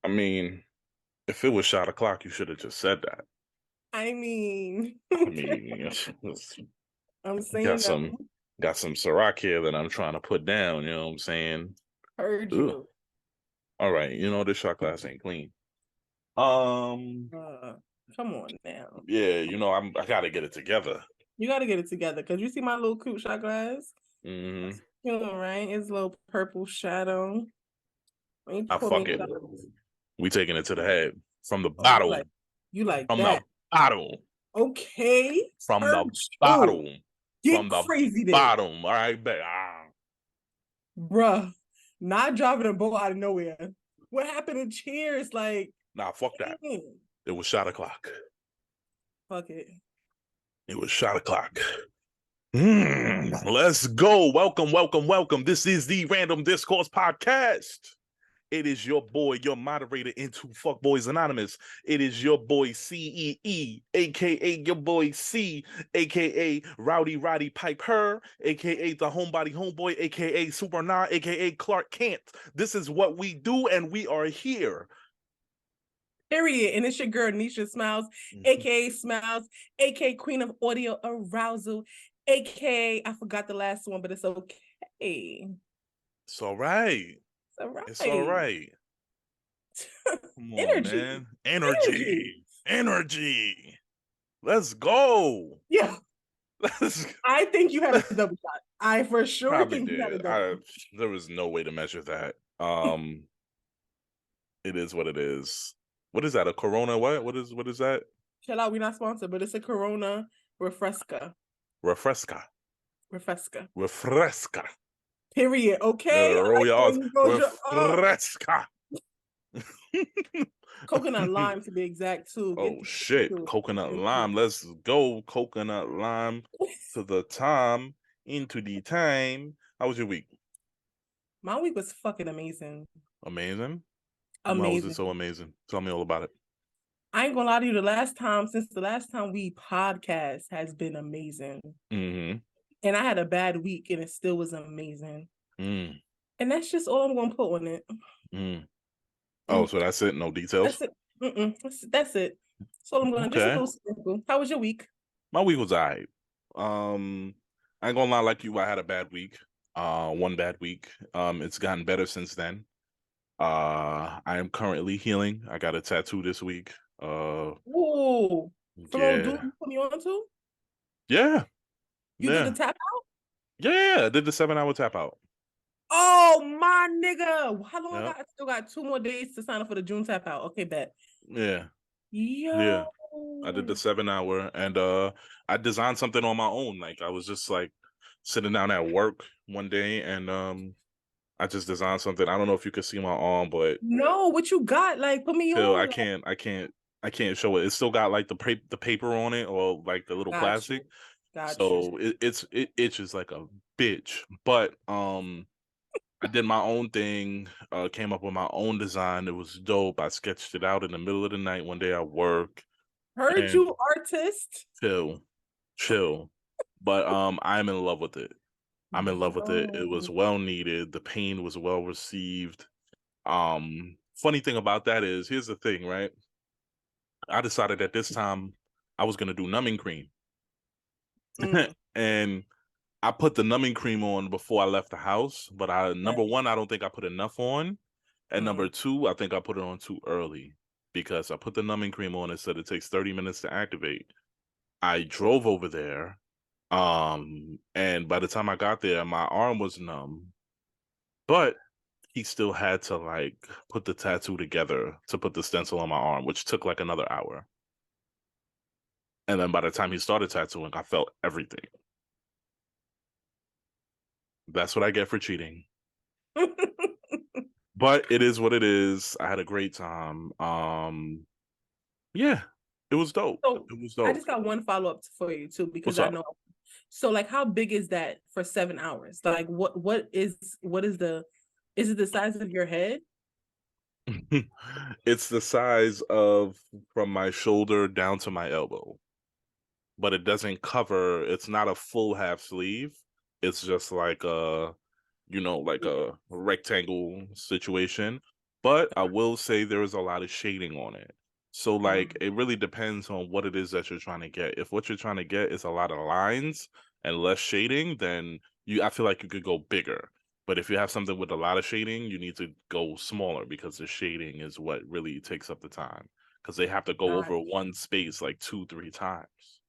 I mean, if it was shot o'clock, you should have just said that. I mean, I mean, I'm got saying that some got some Ciroc here that I'm trying to put down. You know what I'm saying? I heard Ugh. you. All right, this shot glass ain't clean. Um, Uh, Come on now. yeah, I gotta get it together. You got to get it together because you see my little cute shot glass. Hmm. You know, right? It's a little purple shadow. When you I pour me fuck it. shots. We taking it to the head from the Oh, bottle, you like from the that? bottle, Okay, from the turn two. bottle, Get from the crazy then, bottom. All right, bet. bruh. Not driving a boat out of nowhere. What happened to Cheers? Like, Nah, fuck that. dang. It was shot o'clock. Fuck it. It was shot o'clock. Let's go. Welcome, welcome, welcome. This is the Random Discourse Podcast. It is your boy, your moderator into Fuckboys Anonymous. It is your boy CEE, aka your boy C, aka Rowdy Roddy Piper, aka the Homebody Homeboy, aka Super Nah, aka Clark Kent. This is what we do, and we are here. Period. And it's your girl Nisha Smiles, aka Smiles, aka Queen of Audio Arousal, aka I forgot the last one, but it's okay. It's all right. It's all It's all right. right. Come on, Energy. man. Energy. Energy. Let's go. Yeah. Let's I think you had a double shot. I for sure Probably think you had a did. double. There was no way to measure that. It is what it is. What is that? A Corona? What is that? Chill out, we're not sponsored, but it's a Corona Refresca. Refresca. Refresca. Refresca. Period. Okay. I Roll like your the way R's. you rolled your Refresca. coconut lime to be exact too. Oh Get shit. to Coconut it. lime. Let's go. Coconut lime to the time. Into the time. How was your week? My week was fucking amazing. Amazing. Why was it Amazing. so amazing? Tell me all about it. I ain't gonna lie to you, since the last time we podcast has been amazing. Mm-hmm. And I had a bad week and it still was amazing. Mm. And that's just all I'm gonna put on it. Mm. Oh, so that's it? No That's details? it. That's it. So I'm gonna just a Okay. little simple. How was your week? My week was all right. I ain't gonna lie, like you, I had a bad week. One bad week. It's gotten better since then. I am currently healing. I got a tattoo this week. Ooh, from old dude Yeah. you put me on to? Yeah. You did the Yeah. tap out? Yeah. I did the 7 hour tap out. Oh my nigga. How long I Yeah. got? I still got 2 more days to sign up for the June tap out. Okay, bet. Yeah. Yeah. Yo. I did the 7 hour and I designed something on my own. Like I was just like sitting down at work one day and I just designed something. I don't know if you can see my arm, but No, what you got? Like, put me still, on. I Like, can't, I can't, I can't show it. It's still got like the paper on it, or like the little got you. plastic. Got you. So it itches like a bitch. But I did my own thing. Came up with my own design. It was dope. I sketched it out in the middle of the night one day at work. Heard And you, artist. chill. But I'm in love with it. I'm in love with it. It was Yo. well needed. The pain was well received. Funny thing about that is, here's the thing, right? I decided at this time I was gonna do numbing cream, Mm, and I put the numbing cream on before I left the house. But right. number one, I don't think I put enough on, and number Mm. two, I think I put it on too early because I put the numbing cream on and said it takes 30 minutes to activate. I drove over there, and by the time I got there, my arm was numb, but he still had to like put the tattoo together to put the stencil on my arm, which took like another hour. And then by the time he started tattooing, I felt everything. That's what I get for cheating. But it is what it is. I had a great time. Yeah, it was dope. So It was I dope. just got one follow-up for you too, What's because I up? know. So like how big is that for 7 hours? Like what is the is it the size of your head? It's the size of from my shoulder down to my elbow, but it doesn't cover. It's not a full half sleeve. It's just like a, like a rectangle situation. But I will say there is a lot of shading on it. So like Mm, it really depends on what it is that you're trying to get. If what you're trying to get is a lot of lines and less shading, then I feel like you could go bigger. But if you have something with a lot of shading, you need to go smaller because the shading is what really takes up the time. Because they have to go got over one space like 2, 3 times.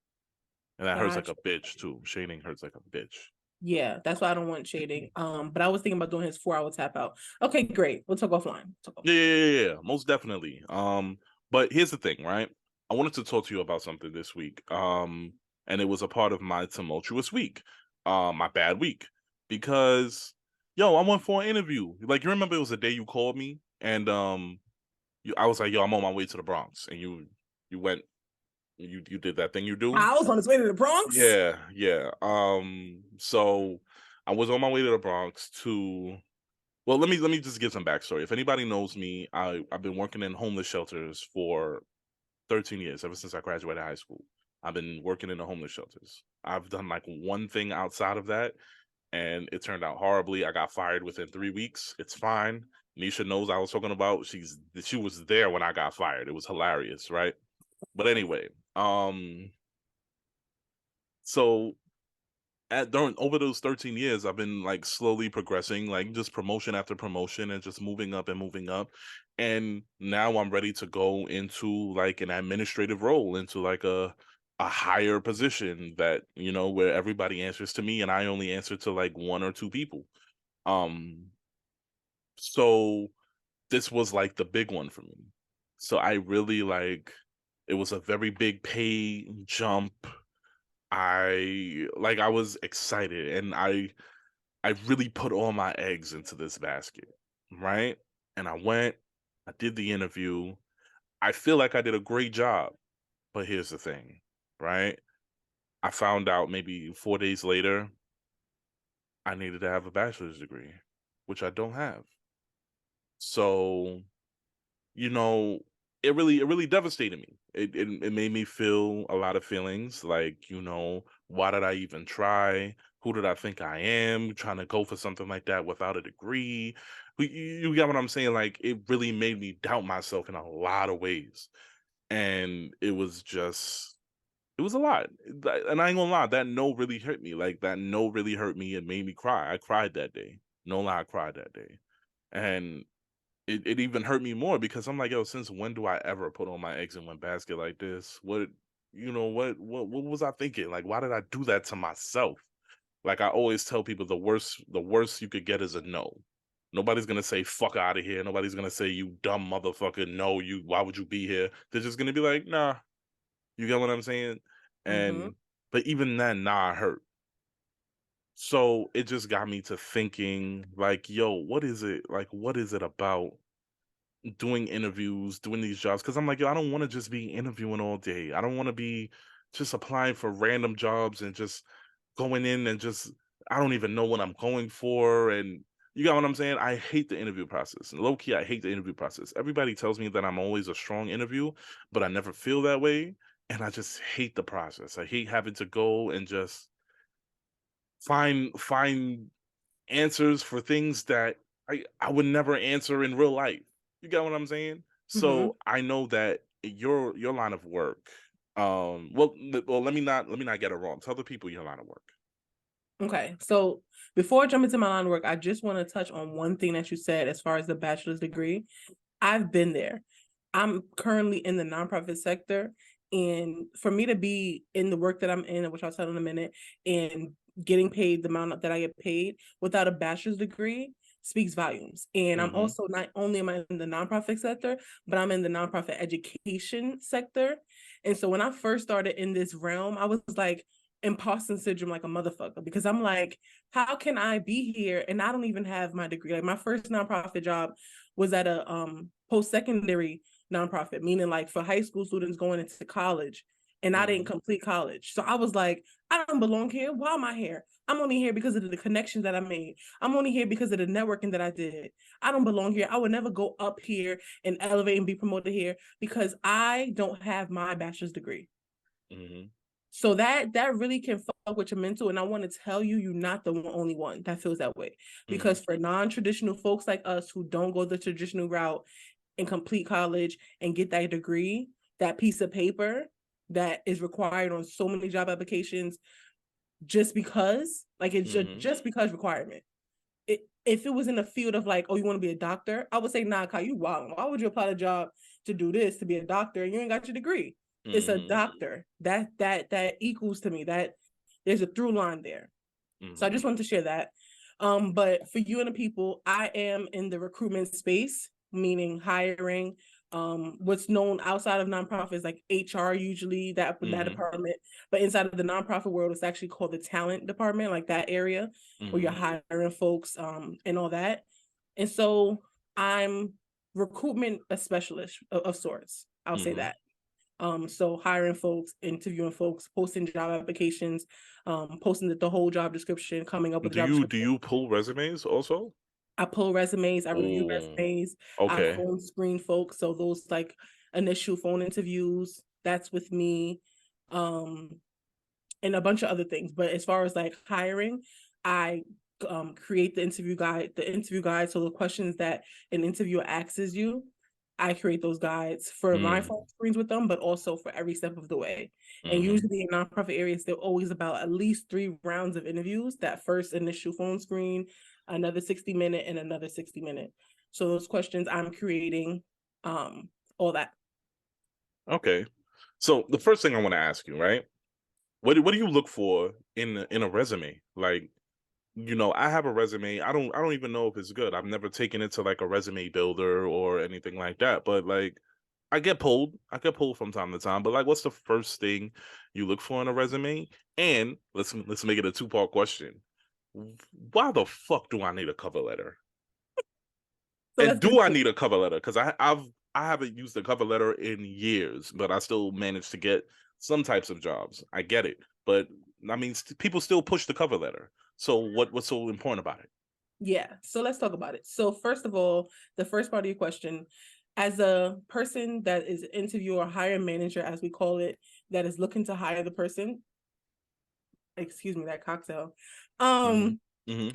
And that hurts like got a bitch too. Shading hurts like a bitch. Yeah, that's why I don't want shading. But I was thinking about doing his 4 hour tap out. Okay, great. We'll talk offline. Talk Yeah, offline. yeah, yeah, yeah, most definitely. But here's the thing, right? I wanted to talk to you about something this week. And it was a part of my tumultuous week, my bad week, because yo, I went for an interview. Like you remember, it was the day you called me, and I was like, yo, I'm on my way to the Bronx, and you went, you did that thing you do. I was on his way to the Bronx. Yeah, yeah. So I was on my way to the Bronx to well, let me just give some backstory. If anybody knows me, I've been working in homeless shelters for 13 years, ever since I graduated high school. I've been working in the homeless shelters. I've done like one thing outside of that, and it turned out horribly. I got fired within 3 weeks. It's fine. Nisha knows I was talking about. She was there when I got fired. It was hilarious, right? But anyway, so at during over those 13 years, I've been like slowly progressing, like just promotion after promotion and just moving up and moving up. And now I'm ready to go into like an administrative role, into like a higher position that, where everybody answers to me and I only answer to like 1 or 2 people. Um, so this was like the big one for me. So I really like it was a very big pay jump. I was excited and I really put all my eggs into this basket, right? And I did the interview. I feel like I did a great job, but here's the thing, right? I found out maybe 4 days later I needed to have a bachelor's degree, which I don't have. So you know, it really devastated me. It made me feel a lot of feelings like, why did I even try? Who did I think I am trying to go for something like that without a degree? You get what I'm saying? Like it really made me doubt myself in a lot of ways. And it was a lot. And I ain't gonna lie, that no really hurt me. Like that no really hurt me and made me cry. I cried that day. No lie, I cried that day. And it even hurt me more because I'm like, yo, since when do I ever put all my eggs in one basket like this? What was I thinking? Like, why did I do that to myself? Like I always tell people the worst you could get is a no. Nobody's gonna say fuck out of here. Nobody's gonna say you dumb motherfucker. No, why would you be here? They're just gonna be like, nah. You get what I'm saying? Mm-hmm. And but even then, nah hurt. So it just got me to thinking, like, yo, what is it? Like, what is it about doing interviews, doing these jobs? Because I'm like, yo, I don't want to just be interviewing all day. I don't want to be just applying for random jobs and just going in and just I don't even know what I'm going for. And you got what I'm saying? I hate the interview process. And low key, I hate the interview process. Everybody tells me that I'm always a strong interview, but I never feel that way. And I just hate the process. I hate having to go and just find answers for things that I would never answer in real life. You get what I'm saying? Mm-hmm. So I know that your line of work. Well, let me not get it wrong. Tell the people your line of work. Okay. So before I jump into my line of work, I just want to touch on one thing that you said as far as the bachelor's degree. I've been there. I'm currently in the nonprofit sector. And for me to be in the work that I'm in, which I'll tell in a minute, and getting paid the amount that I get paid without a bachelor's degree speaks volumes. And I'm Hmm. also not only am I in the nonprofit sector, but I'm in the nonprofit education sector. And so when I first started in this realm, I was like, imposter syndrome like a motherfucker because I'm like, how can I be here and I don't even have my degree? Like my first nonprofit job was at a post-secondary nonprofit, meaning like for high school students going into college. And I didn't Hmm. complete college. So I was like, I don't belong here. Why am I here? I'm only here because of the connections that I made. I'm only here because of the networking that I did. I don't belong here. I would never go up here and elevate and be promoted here because I don't have my bachelor's degree. Hmm. So that really can fuck with your mental. And I want to tell you, you're not the only one that feels that way. Mm-hmm. Because for non-traditional folks like us who don't go the traditional route and complete college and get that degree, that piece of paper that is required on so many job applications, just because, like it's Mm-hmm. just because requirement. If it was in the field of like, oh, you want to be a doctor, I would say, nah, Kyle, you wild. Why would you apply the job to do this, to be a doctor, and you ain't got your degree? It's a Mm-hmm. doctor. That equals to me. That there's a through line there. So I Mm-hmm. just wanted to share that. But for you and the people, I am in the recruitment space, meaning hiring. What's known outside of nonprofits like HR, usually that Mm-hmm. department, but inside of the nonprofit world, it's actually called the talent department, like that area where you're Mm-hmm. hiring folks, and all that. And so I'm recruitment a specialist of sorts. I'll say Mm-hmm. that. So hiring folks, interviewing folks, posting job applications, posting the whole job description, coming up with a Do job you do description. you pull resumes also? I pull resumes, I review Oh, resumes, I okay. phone screen folks. So those like initial phone interviews, that's with me. Um, and a bunch of other things. But as far as like hiring, I create the interview guide. The interview guide, so the questions that an interviewer asks you, I create those guides for my Mm, phone screens with them, but also for every step of the way. And mm-hmm. usually in nonprofit areas, they're always about at least 3 rounds of interviews. That first initial phone screen, another 60-minute, and another 60-minute. So those questions I'm creating, all that. Okay. So the first thing I want to ask you, right? What do you look for in a resume? Like, I have a resume. I don't even know if it's good. I've never taken it to like a resume builder or anything like that. But like I get pulled. I get pulled from time to time. But like what's the first thing you look for in a resume? And let's make it a two-part question. Why the fuck do I need a cover letter? So And let's get do I into it. need a cover letter? Because I haven't used a cover letter in years, but I still managed to get some types of jobs. I get it, but I mean, people still push the cover letter. So what's so important about it? Yeah, so let's talk about it. So first of all, the first part of your question, as a person that is an interviewer or hiring manager, as we call it, that is looking to hire the person, excuse me, that cocktail. Hmm. Um, Hmm.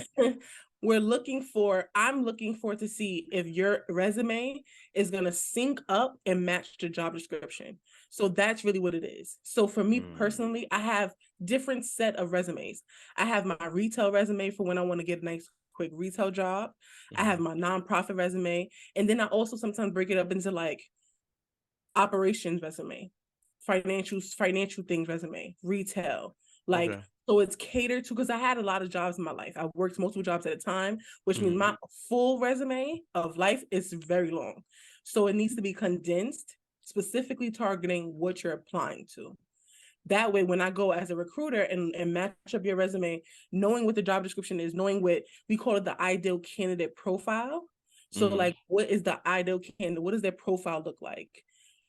I'm looking for to see if your resume is going to sync up and match the job description. So that's really what it is. So for me Mm. personally, I have different set of resumes. I have my retail resume for when I want to get a nice quick retail job. I have Hmm. my nonprofit resume. And then I also sometimes break it up into like operations resume, financial things resume, retail. Like, Okay. so it's catered to, because I had a lot of jobs in my life. I worked multiple jobs at a time, which means Hmm. my full resume of life is very long. So it needs to be condensed, specifically targeting what you're applying to. That way, when I go as a recruiter and match up your resume, knowing what the job description is, knowing what we call it the ideal candidate profile. So, Hmm. like, what is the ideal candidate? What does their profile look like?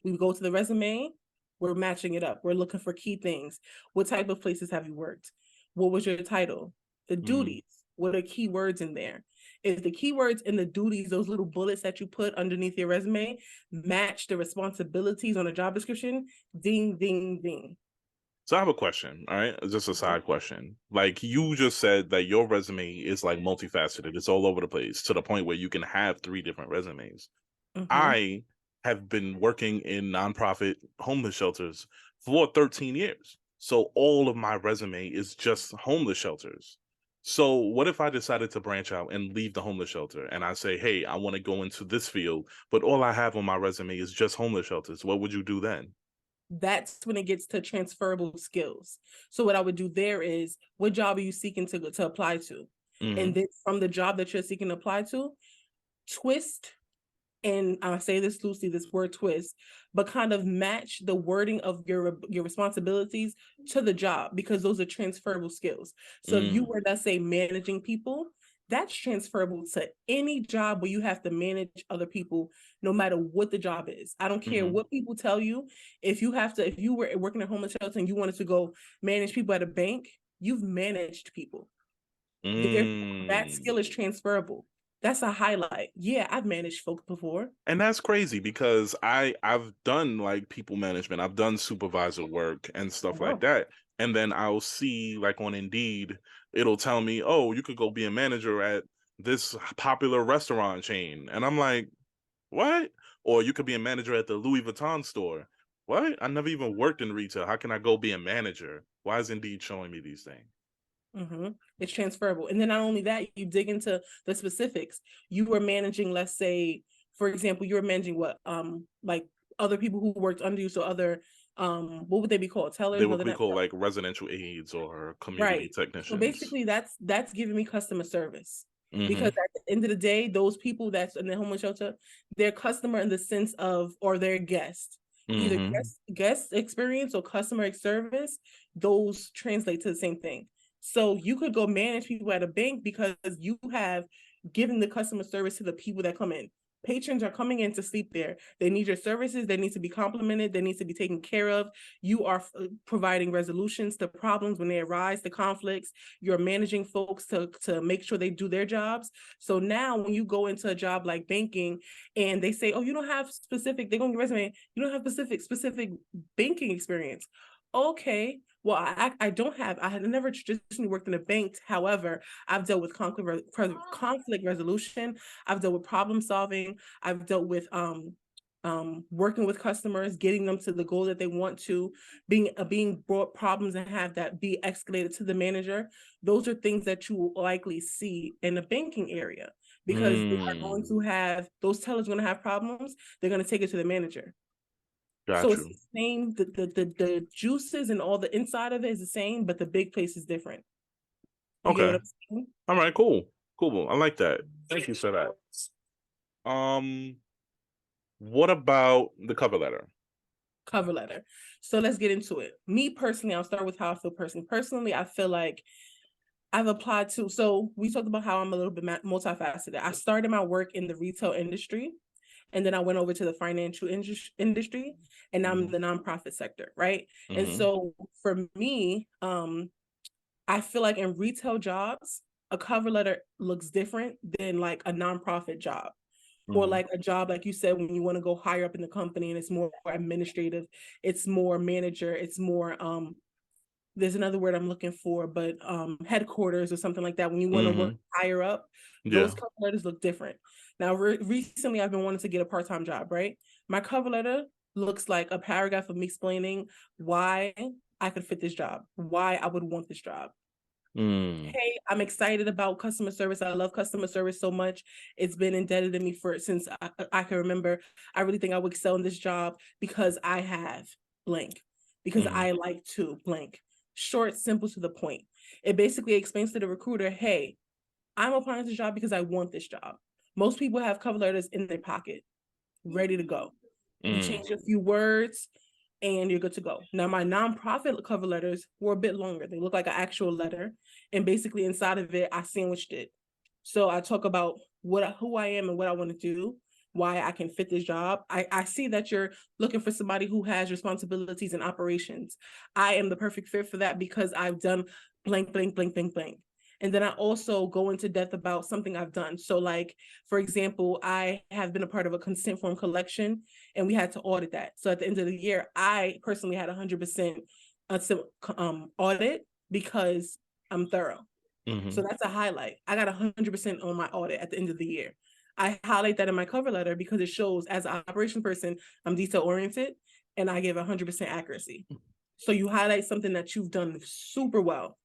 We go to the resume, we're matching it up. We're looking for key things. What type of places have you worked? What was your title? The Hmm. duties. What are keywords in there? If the keywords and the duties, those little bullets that you put underneath your resume, match the responsibilities on a job description, ding, ding, ding. So I have a question, all right? Just a side question. Like you just said that your resume is like multifaceted. It's all over the place to the point where you can have three different resumes. Mm-hmm. I have been working in nonprofit homeless shelters for 13 years. So all of my resume is just homeless shelters. So what if I decided to branch out and leave the homeless shelter and I say, hey, I want to go into this field, but all I have on my resume is just homeless shelters. What would you do then? That's when it gets to transferable skills. So what I would do there is, what job are you seeking to apply to? And Mm-hmm. then from the job that you're seeking to apply to, twist, and I say this loosely, this word twist, but kind of match the wording of your responsibilities to the job, because those are transferable skills. So if you Mm-hmm. were, let's say, managing people, that's transferable to any job where you have to manage other people, no matter what the job is. I don't care Mm-hmm. what people tell you. If you were working at homeless shelter and you wanted to go manage people at a bank, you've managed people. Therefore, that Mm. skill is transferable. That's a highlight. Yeah, I've managed folks before. And that's crazy because I've done like people management. I've done supervisor work and Oh, stuff like wow. that. And then I'll see like on Indeed, it'll tell me, "Oh, you could go be a manager at this popular restaurant chain." And I'm like, "What?" Or you could be a manager at the Louis Vuitton store. What? I never even worked in retail. How can I go be a manager? Why is Indeed showing me these things? It's transferable. And then not only that, you dig into the specifics. You were managing, let's say, for example, you were managing what, like other people who worked under you. So other, what would they be called? They Tellers? No, would they're be not called tellers. like residential aides or community Right. So technicians. basically that's giving me customer service. Because Mm-hmm. at the end of the day, those people that's in the homeless shelter, they're customer in the sense of, or their guest. Either Mm-hmm. guest experience or customer service, those translate to the same thing. So you could go manage people at a bank because you have given the customer service to the people that come in. Patrons are coming in to sleep there. They need your services. They need to be complimented. They need to be taken care of. You are providing resolutions to problems when they arise, to conflicts. You're managing folks to make sure they do their jobs. So now when you go into a job like banking and they say, oh, you don't have specific, they go on your resume, you don't have specific banking experience. Okay, well, I don't have, I had never traditionally worked in a bank. However, I've dealt with conflict resolution. I've dealt with problem solving. I've dealt with working with customers, getting them to the goal that they want to, being brought problems and have that be escalated to the manager. Those are things that you will likely see in the banking area because they are going Mm. to have, those tellers are going to have problems. They're going to take it to the manager. So Got it's the you. same, the juices and all the inside of it is the same, but the big place is different. You get what Okay. I'm saying? All right, cool. Cool. I like that. Thank you for that. What about the cover letter? Cover letter. So let's get into it. Me personally, I'll start with how I feel personally. Personally, I feel like I've applied to, so we talked about how I'm a little bit multifaceted. I started my work in the retail industry, and then I went over to the financial industry, and now I'm in Mm-hmm. the nonprofit sector, right? And Mm-hmm. so for me, I feel like in retail jobs, a cover letter looks different than like a nonprofit job or Mm-hmm. like a job, like you said, when you want to go higher up in the company and it's more administrative, it's more manager, it's more there's another word I'm looking for, but headquarters or something like that. When you want to work Mm-hmm. higher up, those Yeah. cover letters look different. Now, recently, I've been wanting to get a part time job, right? My cover letter looks like a paragraph of me explaining why I could fit this job, why I would want this job. Mm. Hey, I'm excited about customer service. I love customer service so much. It's been indebted to me for since I can remember. I really think I would excel in this job because I have blank, because Mm-hmm. I like to blank. Short, simple, to the point. It basically explains to the recruiter, hey, I'm applying to this job because I want this job. Most people have cover letters in their pocket, ready to go. You Mm. change a few words and you're good to go. Now, my nonprofit cover letters were a bit longer. They look like an actual letter. And basically inside of it, I sandwiched it. So I talk about who I am and what I want to do, why I can fit this job. I see that you're looking for somebody who has responsibilities and operations. I am the perfect fit for that because I've done blank, blank, blank, blank, blank. And then I also go into depth about something I've done. So, like, for example, I have been a part of a consent form collection and we had to audit that. So at the end of the year, I personally had 100% audit because I'm thorough. So Mm-hmm. that's a highlight. I got 100% on my audit at the end of the year. I highlight that in my cover letter because it shows as an operation person, I'm detail oriented and I give 100% accuracy. So you highlight something that you've done super well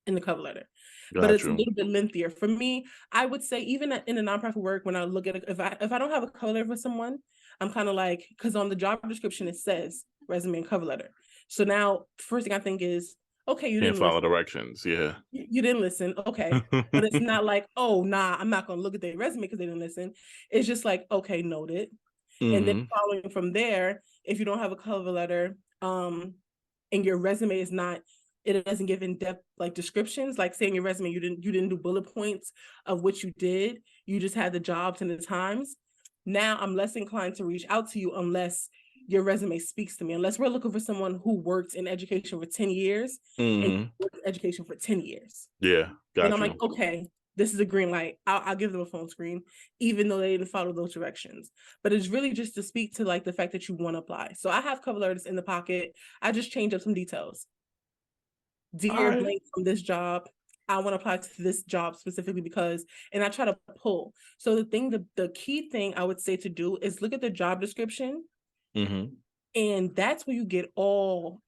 in the cover letter, but Got it's a you. little bit lengthier for me. I would say even in the nonprofit work, when I look at it, if I don't have a cover letter for someone, I'm kind of like, because on the job description it says resume and cover letter. So now first thing I think is, okay, you Can't didn't follow listen. directions. Yeah. You didn't listen, okay, but it's not like, oh nah, I'm not gonna look at their resume because they didn't listen. It's just like, okay, noted. And then Mm-hmm. following from there, if you don't have a cover letter, and your resume is not, it doesn't give in-depth like descriptions, like saying your resume, you didn't do bullet points of what you did, you just had the jobs and the times. Now I'm less inclined to reach out to you unless your resume speaks to me, unless we're looking for someone who worked in education for 10 years and Mm-hmm. worked in education for 10 years. Yeah. Then Got I'm like, you. okay, this is a green light. I'll give them a phone screen, even though they didn't follow those directions. But it's really just to speak to like the fact that you want to apply. So I have cover letters in the pocket. I just change up some details. All Dear right. blank from this job, I want to apply to this job specifically because, and I try to pull. So the key thing I would say to do is look at the job description, Mm-hmm. and that's where you get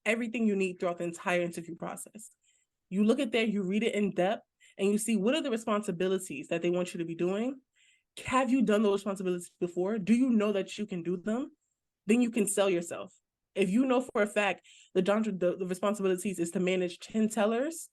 everything you need throughout the entire interview process. You look at there, you read it in depth, and you see what are the responsibilities that they want you to be doing. Have you done those responsibilities before? Do you know that you can do them? Then you can sell yourself. If you know for a fact the responsibilities is to manage 10 tellers,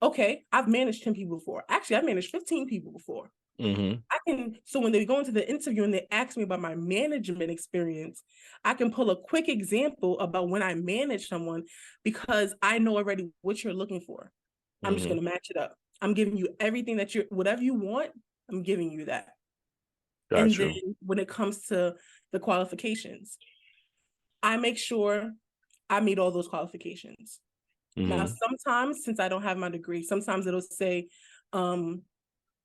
okay, I've managed 10 people before. Actually, I've managed 15 people before. Mm-hmm. I can, so when they go into the interview and they ask me about my management experience, I can pull a quick example about when I manage someone because I know already what you're looking for. I'm just Mm-hmm. going to match it up. I'm giving you everything that whatever you want, I'm giving you that. And Got then you. when it comes to the qualifications, I make sure I meet all those qualifications. Now, Mm-hmm. sometimes since I don't have my degree, sometimes it'll say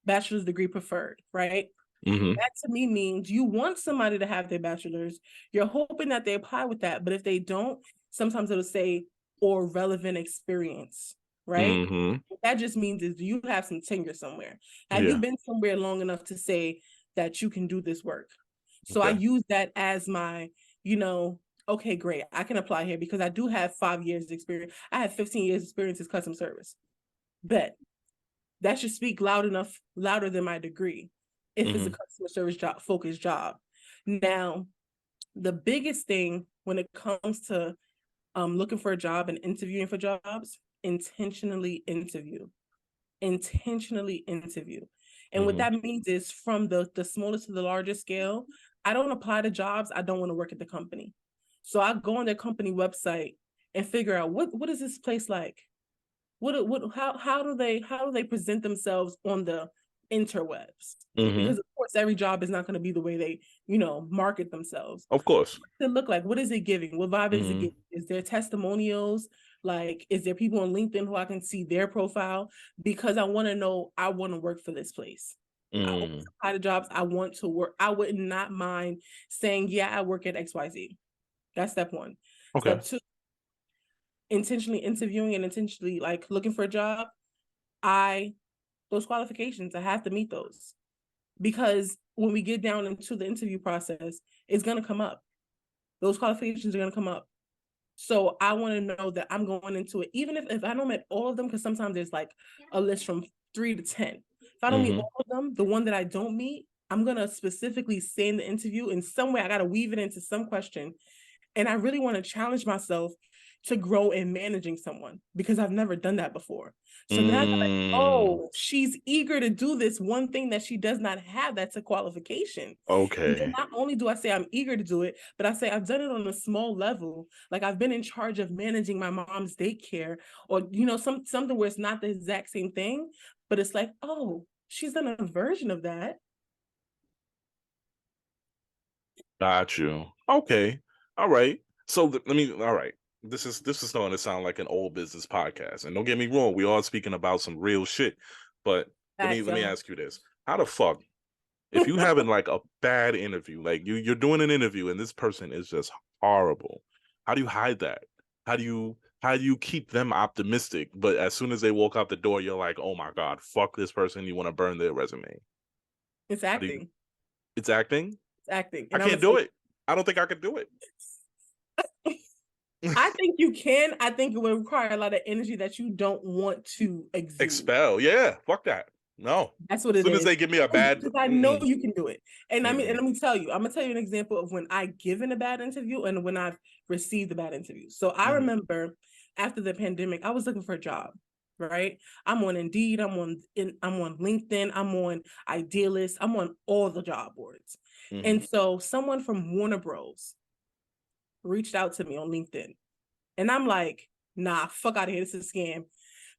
bachelor's degree preferred, right? Mm-hmm. That to me means you want somebody to have their bachelor's. You're hoping that they apply with that. But if they don't, sometimes it'll say or relevant experience, right? Mm-hmm. What that just means is you have some tenure somewhere. Have you Yeah. been somewhere long enough to say that you can do this work? So I Okay. use that as my, okay, great. I can apply here because I do have 5 years experience. I have 15 years experience as customer service. Bet that should speak louder than my degree if it's a Mm-hmm. customer service job focused job. Now, the biggest thing when it comes to looking for a job and interviewing for jobs, intentionally interview. Intentionally interview. And what Mm-hmm. that means is from the smallest to the largest scale, I don't apply to jobs. I don't want to work at the company. So I go on their company website and figure out what is this place like? How do they present themselves on the interwebs? Mm-hmm. Because of course every job is not going to be the way they market themselves. Of course. What does it look like? What is it giving? What vibe is it Mm-hmm. giving? Is there testimonials? Like, is there people on LinkedIn who I can see their profile? Because I want to know, I want to work for this place. I want Mm. to apply to jobs. I want to work. I would not mind saying, yeah, I work at XYZ. That's step one. Okay. Step two, intentionally interviewing and intentionally like looking for a job. Those qualifications, I have to meet those because when we get down into the interview process, it's going to come up. Those qualifications are going to come up. So I want to know that I'm going into it, even if I don't meet all of them, because sometimes there's like a list from 3 to 10. If I don't meet Mm-hmm. all of them, the one that I don't meet, I'm going to specifically say in the interview in some way, I got to weave it into some question. And I really want to challenge myself to grow in managing someone because I've never done that before. So then I got like, Mm. oh, she's eager to do this one thing that she does not have. That's a qualification. And then Okay. not only do I say I'm eager to do it, but I say I've done it on a small level. Like I've been in charge of managing my mom's daycare, or something where it's not the exact same thing, but it's like, oh, she's done a version of that. Got you. Okay. All right. So let me. All right. This is starting to sound like an old business podcast. And don't get me wrong, we are speaking about some real shit. But Facts, let me y'all. ask you this: how the fuck, if you having like a bad interview, like you're doing an interview and this person is just horrible, how do you hide that? How do you keep them optimistic? But as soon as they walk out the door, you're like, oh my god, fuck this person. You want to burn their resume. It's How do you? acting. It's acting. It's acting. I And I'm gonna can't do say it. I don't think I could do it. I think you can. I think it would require a lot of energy that you don't want to exude. Expel. Yeah. Fuck that. No. That's what As it soon as is. they give me a bad Because I know you can do it. And I mean, and mm-mm, let me tell you, I'm gonna tell you an example of when I given a bad interview and when I've received a bad interview. So I mm-hmm, remember after the pandemic, I was looking for a job, right? I'm on Indeed, I'm on LinkedIn, I'm on Idealist, I'm on all the job boards. mm-hmm. And so someone from Warner Bros reached out to me on LinkedIn. And I'm like, nah, fuck out of here. This is a scam.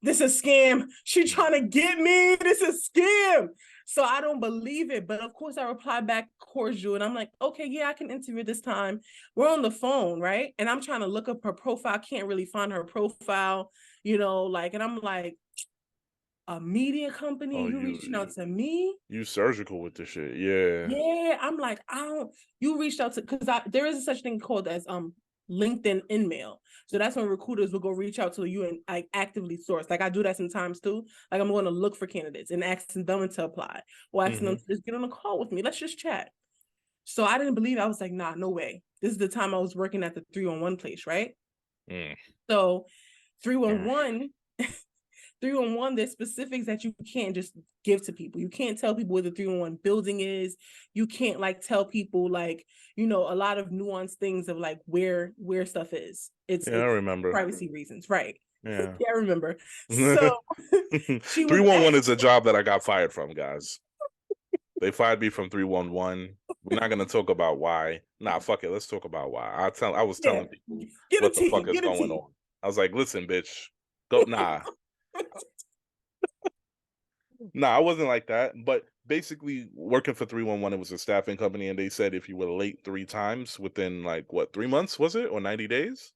This is a scam. She trying to get me. This is a scam. So I don't believe it. But of course, I reply back cordial. And I'm like, okay, yeah, I can interview this time. We're on the phone, right? And I'm trying to look up her profile. Can't really find her profile, and I'm like, a media company, Oh, you reaching out to me. you surgical with the shit. Yeah. Yeah, I'm like, I don't. You reached out to because there is a such thing called as LinkedIn InMail. So that's when recruiters will go reach out to you and like actively source. Like I do that sometimes too. Like I'm going to look for candidates and asking them to apply or asking them to just get on a call with me. Let's just chat. So I didn't believe it. I was like, nah, no way. This is the time I was working at the 311 place, right? Mm. So Mm. 311 311, there's specifics that you can't just give to people. You can't tell people where the 311 building is. You can't like tell people like, a lot of nuanced things of like where stuff is. Yeah, I It's remember. privacy reasons, right? Yeah. Yeah, I remember. So she was 311 is a job that I got fired from, guys. They fired me from 311. We're not gonna talk about why. Nah, fuck it. Let's talk about why. I was yeah, telling people get a what the fuck tea, is get a going tea. on. I was like, listen, bitch, go. Nah, I wasn't like that. But basically, working for 311, it was a staffing company, and they said if you were late 3 times within like what 3 months was it or 90 days?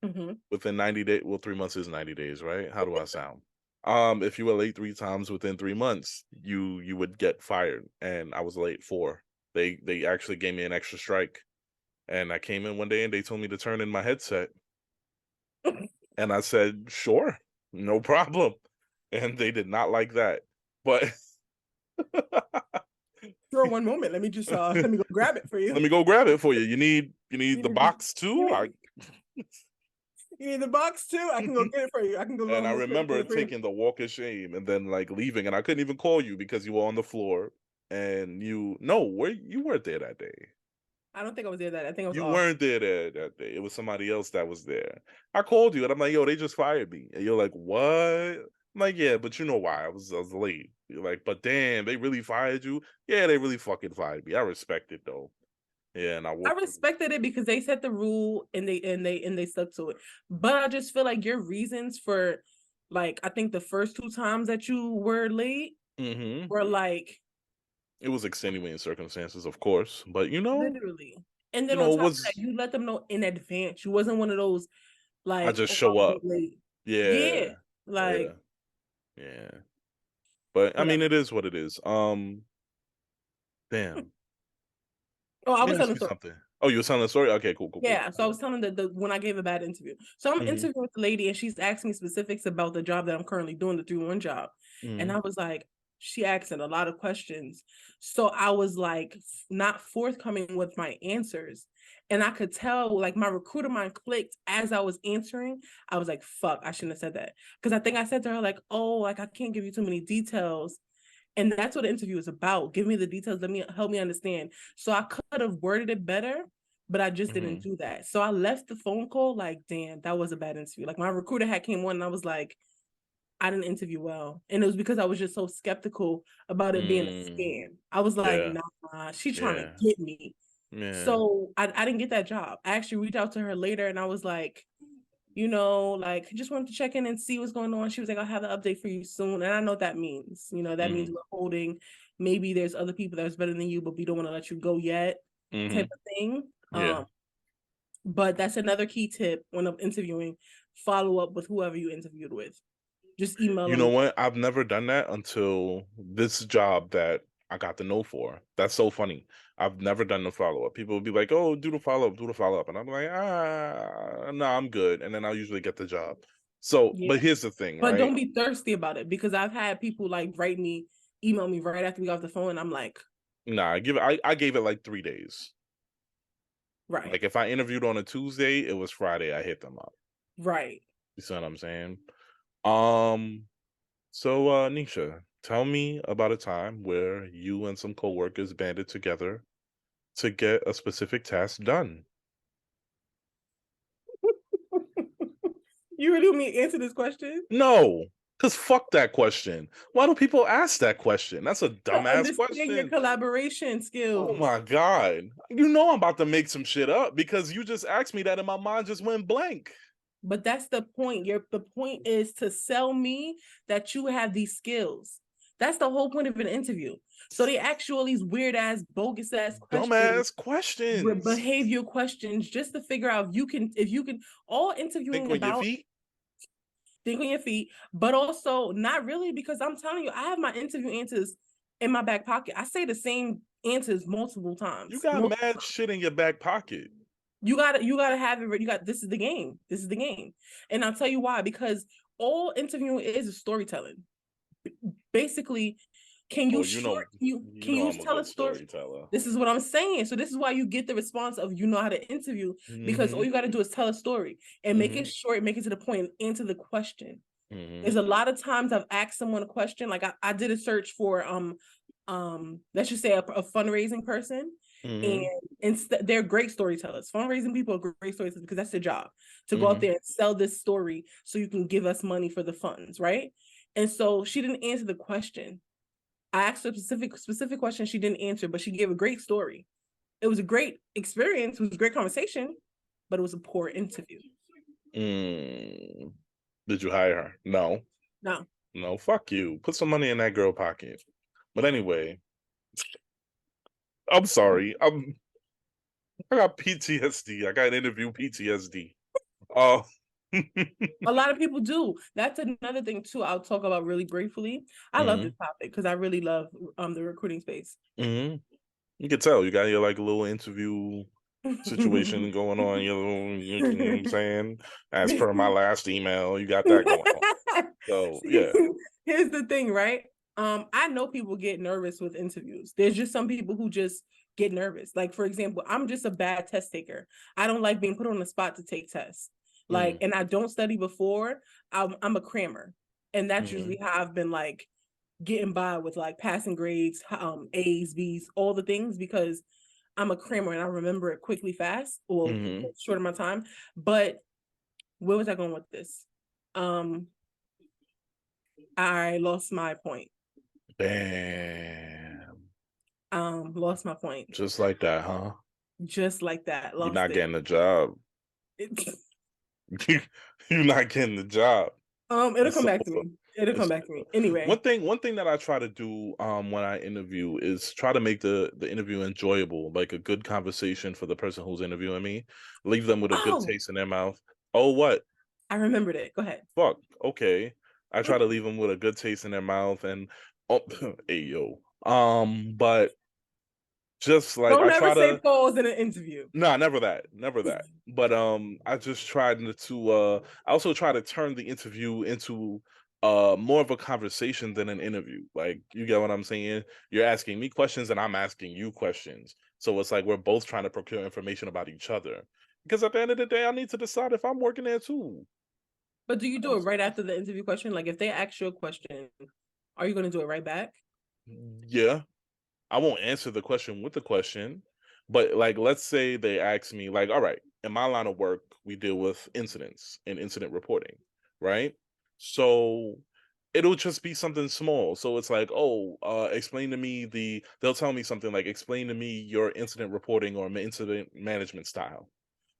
Mm-hmm. Within 90 days, well, 3 months is 90 days, right? How do I sound? If you were late 3 times within 3 months, you would get fired, and I was late 4. They actually gave me an extra strike, and I came in one day and they told me to turn in my headset, and I said sure, no problem, and they did not like that, but. Sure, one moment. Let me just let me go grab it for you. Let me go grab it for you. You need You the need, the, box you too. need you need the box too. I can go get it for you. I can go And I almost get remember it for you. taking the walk of shame and then like leaving, and I couldn't even call you because you were on the floor, and you weren't there that day. I don't think I was there. That I think I was You off. weren't there that day. It was somebody else that was there. I called you and I'm like, yo, they just fired me. And you're like, what? I'm like, yeah, but you know why? I was late. You're like, but damn, they really fired you? Yeah, they really fucking fired me. I respect it though. Yeah, and I I walked. respected it because they set the rule and they stuck to it. But I just feel like your reasons for like I think the first 2 times that you were late Mm-hmm. were like It was extenuating circumstances, of course, but literally. And then on it top of that, was. you let them know in advance. You wasn't one of those I like, just oh, show I'll be up. late. Yeah, Yeah. yeah, Like yeah. But I mean, whatever. it is what it is. Damn. Oh, I Let me was ask telling you the story. something. Oh, you were telling a story? Okay, cool, cool, cool. Yeah, so I was telling the when I gave a bad interview. So I'm Mm-hmm. interviewing with the lady and she's asking me specifics about the job that I'm currently doing, the 3-1 job. And Mm-hmm. I was like, she asking a lot of questions. So I was like not forthcoming with my answers. And I could tell like my recruiter mind clicked as I was answering. I was like, fuck, I shouldn't have said that. Because I think I said to her, like, oh, like I can't give you too many details. And that's what the interview is about. Give me the details. Let me help me understand. So I could have worded it better, but I just didn't Mm-hmm. do that. So I left the phone call like, damn, that was a bad interview. Like my recruiter had came on and I was like, I didn't interview well. And it was because I was just so skeptical about it being a Mm, scam. I was like, yeah, nah, she's trying to yeah, get me. yeah. So I didn't get that job. I actually reached out to her later and I was like, like just wanted to check in and see what's going on. She was like, I'll have an update for you soon. And I know what that means. That means Mm-hmm. we're holding. Maybe there's other people that's better than you, but we don't want to let you go yet, type Mm-hmm. of thing. Yeah. But that's another key tip when I'm interviewing. Follow up with whoever you interviewed with. Just email You know them. what? I've never done that until this job that I got the no for. That's so funny. I've never done the follow up. People will be like, "Oh, do the follow up, do the follow up," and I'm like, no, I'm good. And then I'll usually get the job. So, Yeah. but here's the thing, But right? don't be thirsty about it because I've had people like email me right after we got off the phone. And I'm like, Nah, I gave it like 3 days. right, Like if I interviewed on a Tuesday, it was Friday. I hit them up. right. You see what I'm saying? Um. So, Nisha, tell me about a time where you and some coworkers banded together to get a specific task done. You really want me to answer this question? No, because fuck that question. Why do people ask that question? That's a To dumbass understand your question. collaboration Oh skills. my God. You know I'm about to make some shit up because you just asked me that and my mind just went blank. But that's the point. The point is to sell me that you have these skills. That's the whole point of an interview. So they ask you all these weird ass, bogus ass questions, Dumbass questions. behavior questions, just to figure out if you can all Think interviewing on your about feet. think on your feet, but also not really, because I'm telling you, I have my interview answers in my back pocket. I say the same answers multiple You times. got mad shit in your back pocket. You gotta have it. This is the game. This is the game, and I'll tell you why. Because all interviewing is storytelling. Basically, can Oh, you short you you can know you I'm a tell a good story? storyteller. This is what I'm saying. So this is why you get the response of you know how to interview, because all Mm-hmm. you got to do is tell a story and make it Mm-hmm. short, make it to the point, and answer the question. Mm-hmm. There's a lot of times I've asked someone a question, like I did a search for let's just say a fundraising person, and Mm-hmm. they're great storytellers. Fundraising people are great storytellers because that's their job, to go out Mm-hmm. there and sell this story so you can give us money for the funds, right? And so she didn't answer the question. I asked her a specific question, she didn't answer, but she gave a great story. It was a great experience, it was a great conversation, but it was a poor interview. Mm. Did you hire her? No. No. No, fuck you. Put some money in that girl pocket. But anyway, I'm sorry. I got PTSD. I got interview PTSD. Oh. A lot of people do. That's another thing too. I'll talk about really briefly. I love Mm-hmm. this topic because I really love the recruiting space. Mm-hmm. You can tell you got your like a little interview situation going on. You know what I'm saying? As per my last email, you got that going on. So See, yeah. here's the thing, right? I know people get nervous with interviews. There's just some people who just get nervous. Like, for example, I'm just a bad test taker. I don't like being put on the spot to take tests. Like, Mm-hmm. and I don't study before. I'm a crammer. And that's Mm-hmm. usually how I've been like getting by with like passing grades, A's, B's, all the things, because I'm a crammer and I remember it quickly, fast, or Mm-hmm. short amount of time. But where was I going with this? Um, I lost my point. Bam. Lost my point. Just like that, huh? Just like that, You're lost not it. getting the job. You're not getting the job. It'll It's come so back to me. It'll come it's back to me. Anyway. one thing that I try to do when I interview is try to make the interview enjoyable, like a good conversation for the person who's interviewing me. Leave them with a good Oh, taste in their mouth. Oh, what? I remembered it. Go ahead. Fuck. Okay. I try to leave them with a good taste in their mouth and oh, hey yo. But just like Don't I ever try say to pause in an interview. no, never that. Never that. But I just tried to I also try to turn the interview into more of a conversation than an interview. Like you get what I'm saying? You're asking me questions and I'm asking you questions. So it's like we're both trying to procure information about each other. Because at the end of the day, I need to decide if I'm working there too. But do you do it right after the interview question? Like, if they ask you a question, are you going to do it right back? Yeah. I won't answer the question with the question, but like let's say they ask me like, all right, in my line of work, we deal with incidents and incident reporting, right? So it'll just be something small. So it's like, oh, explain to me they'll tell me something like explain to me your incident reporting or incident management style,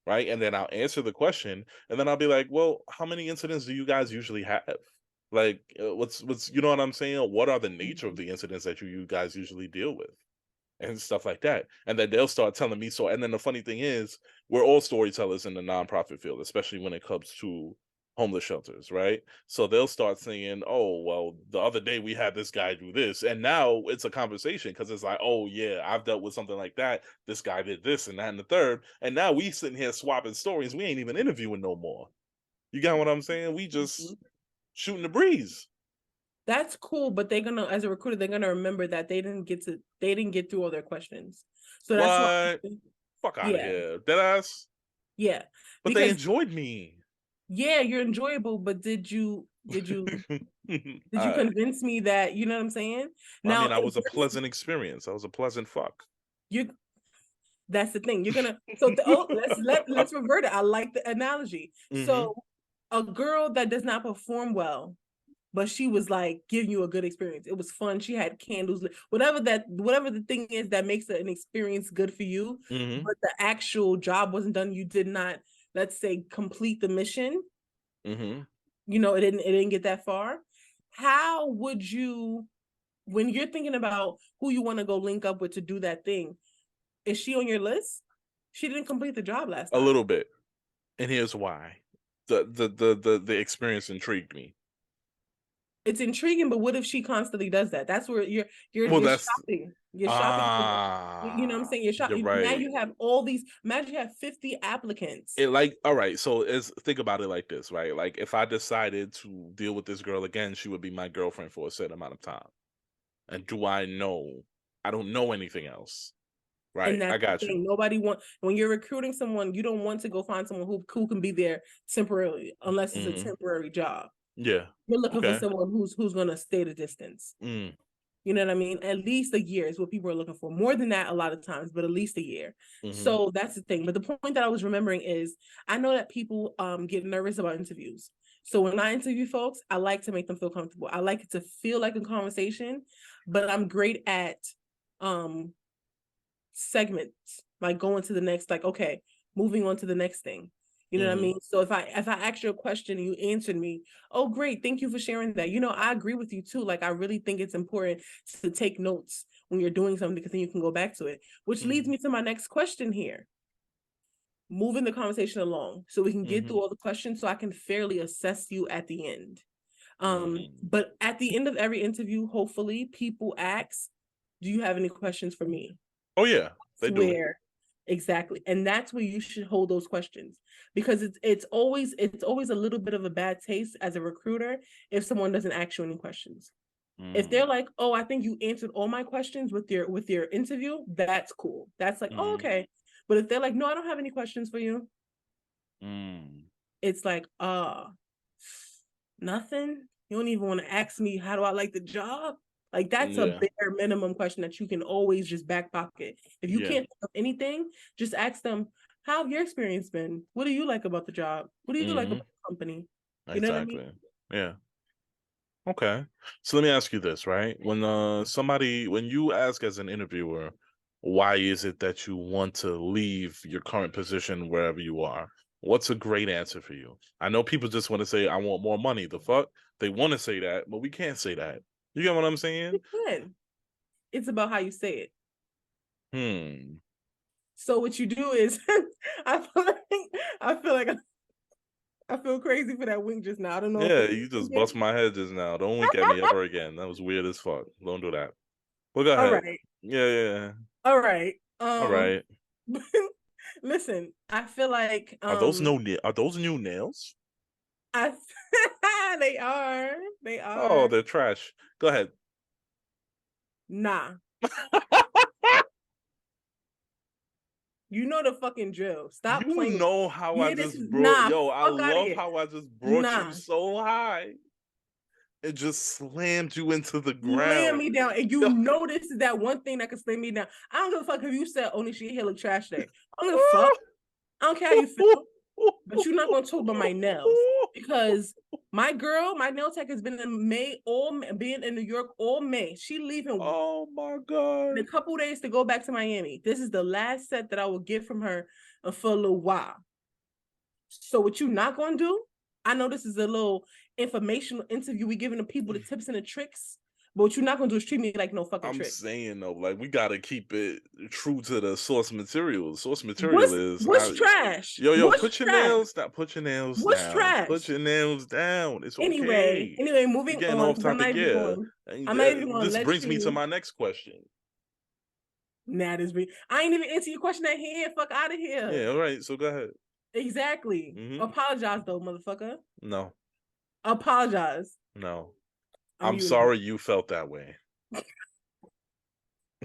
right? And then I'll answer the question, and then I'll be like, "Well, how many incidents do you guys usually have? Like, what's you know what I'm saying? What are the nature of Mhm. the incidents that you guys usually deal with?" And stuff like that. And then they'll start telling me so. And then the funny thing is, we're all storytellers in the nonprofit field, especially when it comes to homeless shelters, right? So they'll start saying, "Oh, well, the other day we had this guy do this," and now it's a conversation because it's like, "Oh yeah, I've dealt with something like that. This guy did this and that and the third, and now we sitting here swapping stories. We ain't even interviewing no more. You got what I'm saying? We just shooting the breeze. That's cool, but they're gonna, as a recruiter, they're gonna remember that they didn't get through all their questions. So that's why, What? Fuck out of yeah, here, deadass. yeah, But they because enjoyed me. yeah, you're enjoyable, but did you uh, convince me that, you know what I'm saying? I Now, mean, I if was a pleasant experience. I was a pleasant fuck. you that's the thing. You're gonna let's revert it. I like the analogy. Hmm. So a girl that does not perform well, but she was like giving you a good experience. It was fun. She had candles, whatever the thing is that makes an experience good for you, Hmm. but the actual job wasn't done. You did not, let's say, complete the mission. Hmm. It didn't get that far. How would you, when you're thinking about who you want to go link up with to do that thing, is she on your list? She didn't complete the job last A time. little bit. And here's why. the experience intrigued me. It's intriguing, but what if she constantly does that? That's where Well, you're that's shopping. You're shopping for the, you know what I'm saying? You're you're shopping. Now right. you have all these, imagine you have 50 applicants. It like all right, so it's think about it like this, right? Like if I decided to deal with this girl again, she would be my girlfriend for a certain amount of time. And do I know? I don't know anything else. Right. And I that's the got thing. you. Nobody want when you're recruiting someone, you don't want to go find someone who can be there temporarily, unless it's a Hmm. temporary job. Yeah. You're looking for Okay. someone who's gonna stay the distance. Mm. You know what I mean? At least a year is what people are looking for. More than that, a lot of times, but at least a year. Hmm. So that's the thing. But the point that I was remembering is I know that people get nervous about interviews. So when I interview folks, I like to make them feel comfortable. I like it to feel like a conversation, but I'm great at um segments, like going to the next, like, okay, moving on to the next thing. You know what I Hmm. mean? So if I asked you a question and you answered me, oh great, thank you for sharing that. You know, I agree with you too. Like I really think it's important to take notes when you're doing something because then you can go back to it. Which leads Hmm. me to my next question here. Moving the conversation along so we can get Hmm. through all the questions so I can fairly assess you at the end. Mm. But at the end of every interview, hopefully people ask, do you have any questions for me? Oh yeah, they do. Where exactly, and that's where you should hold those questions, because it's always a little bit of a bad taste as a recruiter if someone doesn't ask you any questions. If they're Mm. like, oh, I think you answered all my questions with your interview, that's cool, that's like, oh, Hmm. okay. But if they're like, no, I don't have any questions for you, Mm. it's like, nothing. You don't even want to ask me how do I like the job. Like that's a Yeah. bare minimum question that you can always just back pocket. If you Yeah. can't think of anything, just ask them, how have your experience been? What do you like about the job? What do you like Hmm. about the company? You know what I mean? Exactly. Yeah. Okay. So let me ask you this, right? When you ask as an interviewer, why is it that you want to leave your current position wherever you are? What's a great answer for you? I know people just want to say, I want more money. The fuck? They want to say that, but we can't say that. You get what I'm saying? Good. It's about how you say it. Hmm. So what you do is I feel like I feel like I feel crazy for that wink just now. I don't know if Yeah, it you just okay. bust my head just now. Don't wink at me ever again. That was weird as fuck. Don't do that. Well, go All ahead. right. Yeah, yeah, yeah. All right. All right. Listen, I feel like Are those new nails? I they are. They Oh, are. they're trash. Go ahead. Nah. You know the fucking drill. Stop You playing. know how I Yeah, this just is brought, nah. yo, I Fuck out of love here. how I just brought you Nah. so high. It just slammed you into the Slam ground. me down. And you Yo. know this is that one thing that can slam me down. I don't give a fuck if you said only shit here look trash day. I don't give a fuck. I don't care how you feel. But you're not gonna talk about my nails because my girl, my nail tech has been in May, all being in New York all May. She leaving Oh my in a God. couple days to go back to Miami. This is the last set that I will get from her for a little while. So what you not gonna do? I know this is a little informational interview. We giving the people the tips and the tricks, but what you're not gonna do is treat me like no fucking I'm trick. saying though, like we gotta keep it true to the source material. The source material What's is what's trash? yo, What's put your trash? nails down. Put your nails What's down. Put trash? your nails down. It's Anyway, okay. anyway, We're moving getting on off because I'm not topic, even yeah. going. And I'm not even going to this let brings me to you. my next question. Nah, this be. I ain't even answer your question at hand. Fuck out of here. Yeah, all right. So go ahead. Exactly. Hmm. Apologize though, motherfucker. No, Apologize. no. I'm I'm muting. sorry you felt that way.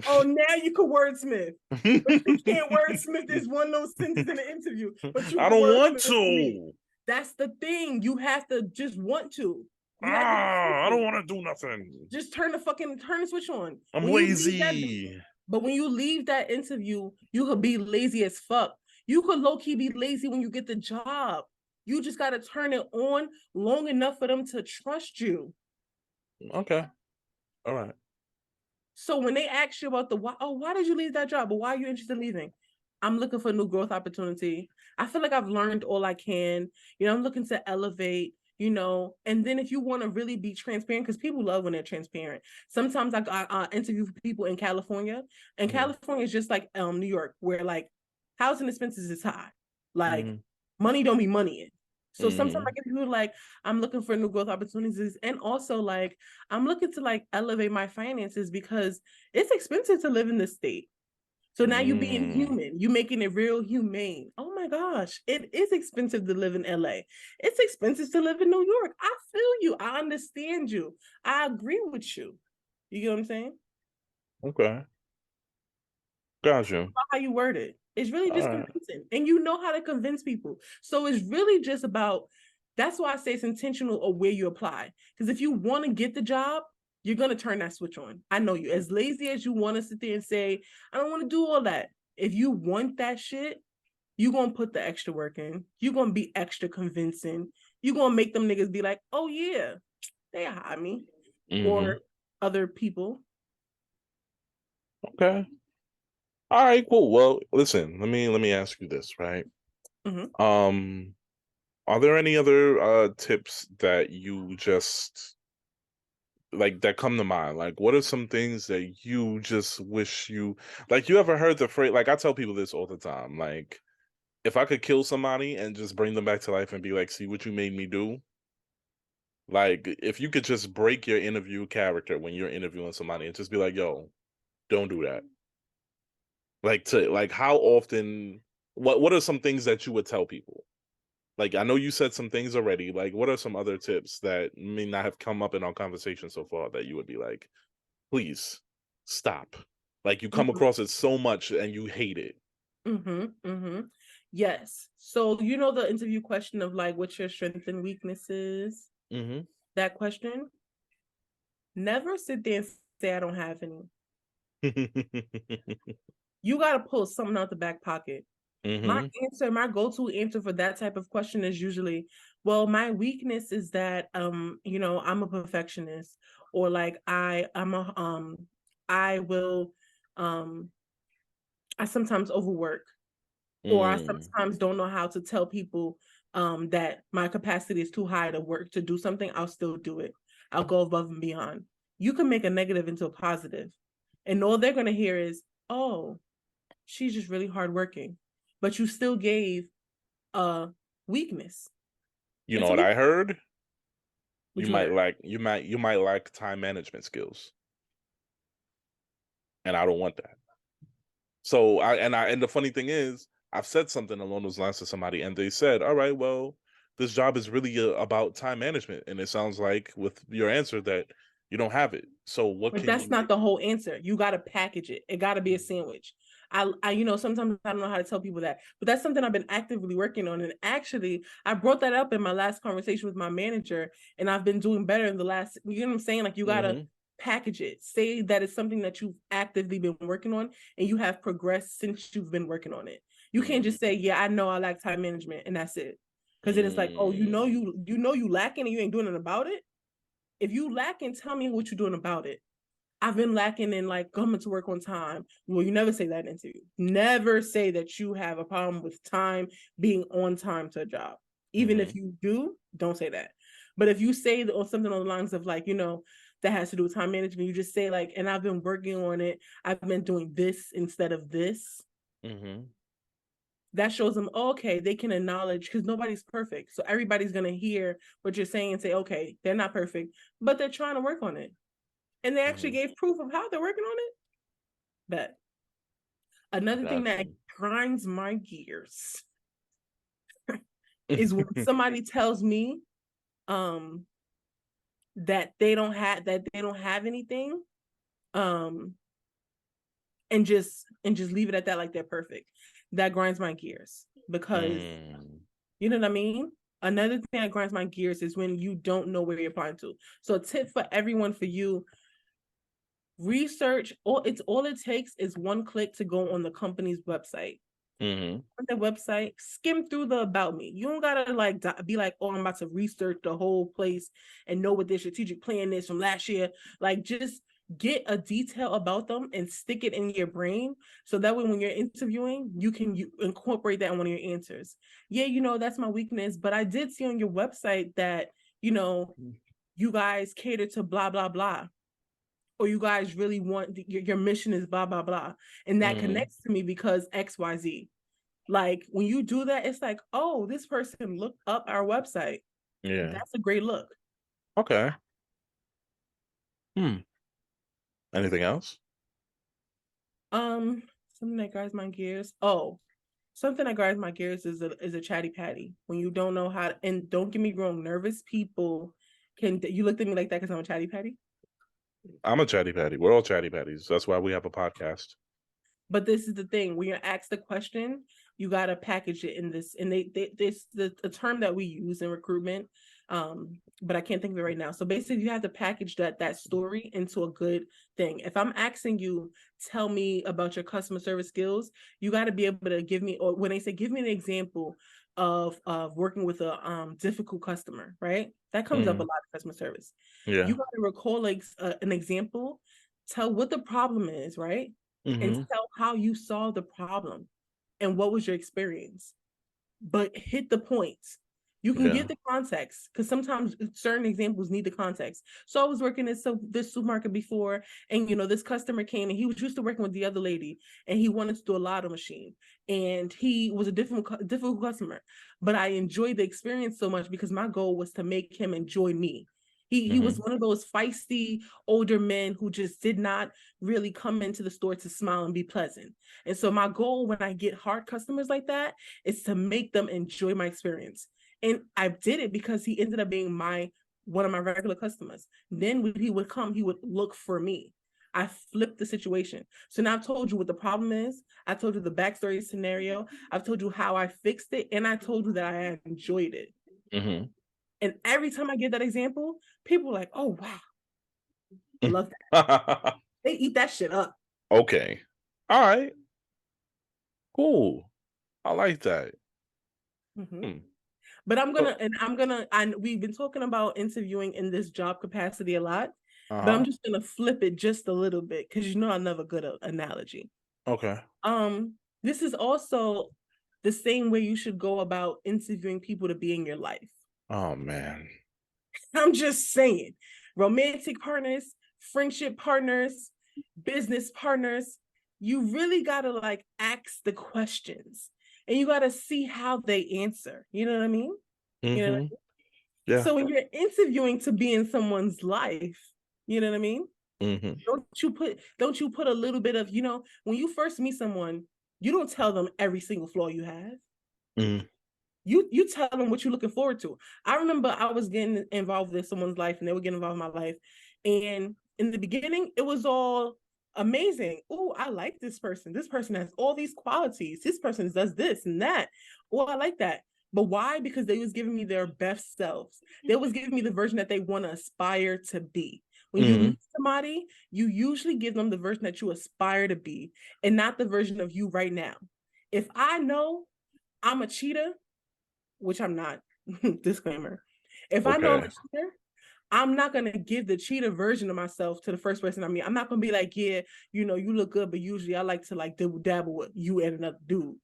Oh, now you can wordsmith. But you can't wordsmith this one little sentence in the interview. But you I can don't want wordsmith for me. to. That's the thing. You have to just want to. You gotta get I don't excited. want to do nothing. Just turn the switch on. I'm When you leave that, lazy. but when you leave that interview, you could be lazy as fuck. You could low key be lazy when you get the job. You just gotta turn it on long enough for them to trust you. Okay. All right. So when they ask you about the why, oh, why did you leave that job? But why are you interested in leaving? I'm looking for a new growth opportunity. I feel like I've learned all I can. You know, I'm looking to elevate, you know. And then if you want to really be transparent, because people love when they're transparent. Sometimes I interview people in California, and Mm-hmm. California is just like New York, where like housing expenses is high. Like Mm-hmm. money don't be money in. So sometimes I Mm-hmm. get people like, I'm looking for new growth opportunities. And also like, I'm looking to like elevate my finances because it's expensive to live in this state. So now you being Mm. human, you making it real humane. Oh my gosh, it is expensive to live in LA. It's expensive to live in New York. I feel you. I understand you. I agree with you. You get what I'm saying? Okay. Gotcha. How you word it. It's really All just right. convincing. And you know how to convince people. So it's really just about, that's why I say it's intentional of where you apply. Because if you want to get the job, you're going to turn that switch on. I know you. As lazy as you want to sit there and say, I don't want to do all that. If you want that shit, you're going to put the extra work in. You're going to be extra convincing. You're going to make them niggas be like, oh yeah, they hire me. Mm-hmm. Or other people. Okay. All right, cool. Well, listen, let me ask you this, right? Mm-hmm. Um, are there any other tips that you just like that come to mind? Like, what are some things that you just wish you like you ever heard the phrase, like I tell people this all the time, like if I could kill somebody and just bring them back to life and be like, see what you made me do? Like, if you could just break your interview character when you're interviewing somebody and just be like, yo, don't do that. Like to like how often what are some things that you would tell people? Like I know you said some things already. Like what are some other tips that may not have come up in our conversation so far that you would be like, please stop. Like you come Mm-hmm. across it so much and you hate it. Mm-hmm. Mm-hmm. Yes. So you know the interview question of like what's your strengths and weaknesses? Mm-hmm. That question. Never sit there and say I don't have any. You gotta pull something out the back pocket. My Mm-hmm. answer, my go-to answer for that type of question is usually, well, my weakness is that I'm a perfectionist, or like I will I sometimes overwork, or I Mm. sometimes don't know how to tell people that my capacity is too high to work to do something. I'll still do it. I'll go above and beyond. You can make a negative into a positive, and all they're gonna hear is, "Oh, she's just really hardworking," but you still gave a weakness. You know It's a what weak. I heard? What you heard? You might lack time management skills. And I don't want that. So and the funny thing is, I've said something along those lines to somebody, and they said, "All right, well, this job is really about time management." And it sounds like with your answer that you don't have it. So what But can that's you do? not the whole answer. You got to package it. It got to be a sandwich. Sometimes I don't know how to tell people that, but that's something I've been actively working on. And actually, I brought that up in my last conversation with my manager, and I've been doing better in the last. You know what I'm saying? Like you got to Mm-hmm. package it. Say that it's something that you've actively been working on, and you have progressed since you've been working on it. You can't just say, "Yeah, I know I lack time management," and that's it. Because then it's like, oh, Mm-hmm. you lacking, and you ain't doing it about it. If you lacking, tell me what you're doing about it. I've been lacking in like coming to work on time. Well, you never say that in an interview. Never say that you have a problem with time being on time to a job. Even if Mm-hmm. you do, don't say that. But if you say or something on the lines of like, that has to do with time management, you just say like, and I've been working on it. I've been doing this instead of this. Mm-hmm. That shows them, oh, okay, they can acknowledge because nobody's perfect. So everybody's going to hear what you're saying and say, okay, they're not perfect, but they're trying to work on it. And they actually Mm-hmm. gave proof of how they're working on it. But another thing Got that you. grinds my gears is when somebody tells me um that they don't have anything, um and just leave it at that, like they're perfect. That grinds my gears because Mm. you know what I mean. Another thing that grinds my gears is when you don't know where you're applying to. So a tip for everyone, for you: research. All it takes is one click to go on the company's website. Mm-hmm. On their website, skim through the about me. You don't gotta like be like, oh, I'm about to research the whole place and know what their strategic plan is from last year. Like, just get a detail about them and stick it in your brain, so that way when you're interviewing, you incorporate that in one of your answers. Yeah, that's my weakness, but I did see on your website that you guys cater to blah blah blah, or you guys really want your mission is blah blah blah, and that Mm-hmm. connects to me because XYZ. Like when you do that, it's like, oh, this person looked up our website. Yeah. That's a great look. Okay. Hmm. Anything else? Um, something that grinds my gears. Oh, something that grinds my gears is a chatty patty. When you don't know how to, and don't get me wrong, nervous people can you looked at me like that because I'm a chatty patty? I'm a chatty patty. We're all chatty patties. That's why we have a podcast. But this is the thing: when you're asked the question, you gotta package it in this. And this the term that we use in recruitment, but I can't think of it right now. So basically, you have to package that story into a good thing. If I'm asking you, tell me about your customer service skills, you got to be able to give me, or when they say give me an example of working with a difficult customer, right? That comes up a Mm. lot of customer service. You Yeah. got to recall like an example, tell what the problem is, right? And Mm-hmm. tell how you solved the problem and what was your experience. But hit the points. You can Yeah. give the context because sometimes certain examples need the context. So I was working at this supermarket before, and this customer came and he was used to working with the other lady, and he wanted to do a lotto machine, and he was a difficult customer, but I enjoyed the experience so much because my goal was to make him enjoy me. He was Mm-hmm. one of those feisty older men who just did not really come into the store to smile and be pleasant. And so my goal when I get hard customers like that is to make them enjoy my experience. And I did it because he ended up being one of my regular customers. Then when he would come, he would look for me. I flipped the situation. So now I've told you what the problem is. I told you the backstory scenario. I've told you how I fixed it. And I told you that I enjoyed it. Mm-hmm. And every time I give that example, people are like, oh, wow, love that. They eat that shit up. Okay. All right. Cool. I like that. Mm-hmm. Hmm. But So, and we've been talking about interviewing in this job capacity a lot, but I'm uh-huh. just gonna flip it just a little bit because I love a good analogy. Okay. This is also the same way you should go about interviewing people to be in your life. Oh man. I'm just saying, romantic partners, friendship partners, business partners, you really gotta like ask the questions and you gotta see how they answer. You know what I mean? You know, Mm-hmm. Yeah. so when you're interviewing to be in someone's life, you know what I mean? Mm-hmm. Don't you put a little bit of, when you first meet someone, you don't tell them every single flaw you have. Mm-hmm. You tell them what you're looking forward to. I remember I was getting involved in someone's life and they were getting involved in my life. And in the beginning, it was all amazing. Oh, I like this person. This person has all these qualities. This person does this and that. Oh, I like that. But why? Because they was giving me their best selves. They was giving me the version that they want to aspire to be. When you Mm-hmm. meet somebody, you usually give them the version that you aspire to be and not the version of you right now. If I know I'm a cheater, which I'm not, disclaimer. If I know I'm a Okay. cheater, I'm not gonna give the cheater version of myself to the first person I meet. I'm not gonna be like, yeah, you look good, but usually I like to like dabble with you and another dude.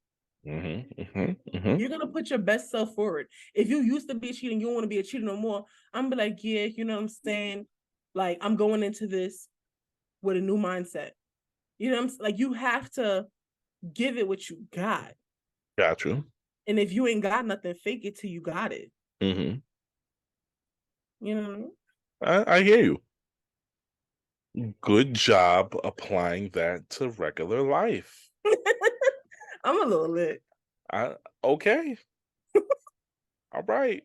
Mm-hmm. Mm-hmm. Mm-hmm. You're gonna put your best self forward. If you used to be cheating, you don't want to be a cheater no more. I'm gonna be like, yeah, you know what I'm saying? Like I'm going into this with a new mindset. You know what I'm saying? Like you have to give it what you got. Got you. And if you ain't got nothing, fake it till you got it. Mm-hmm. You know what I mean? I hear you. Good job applying that to regular life. I'm a little lit. I okay. All right.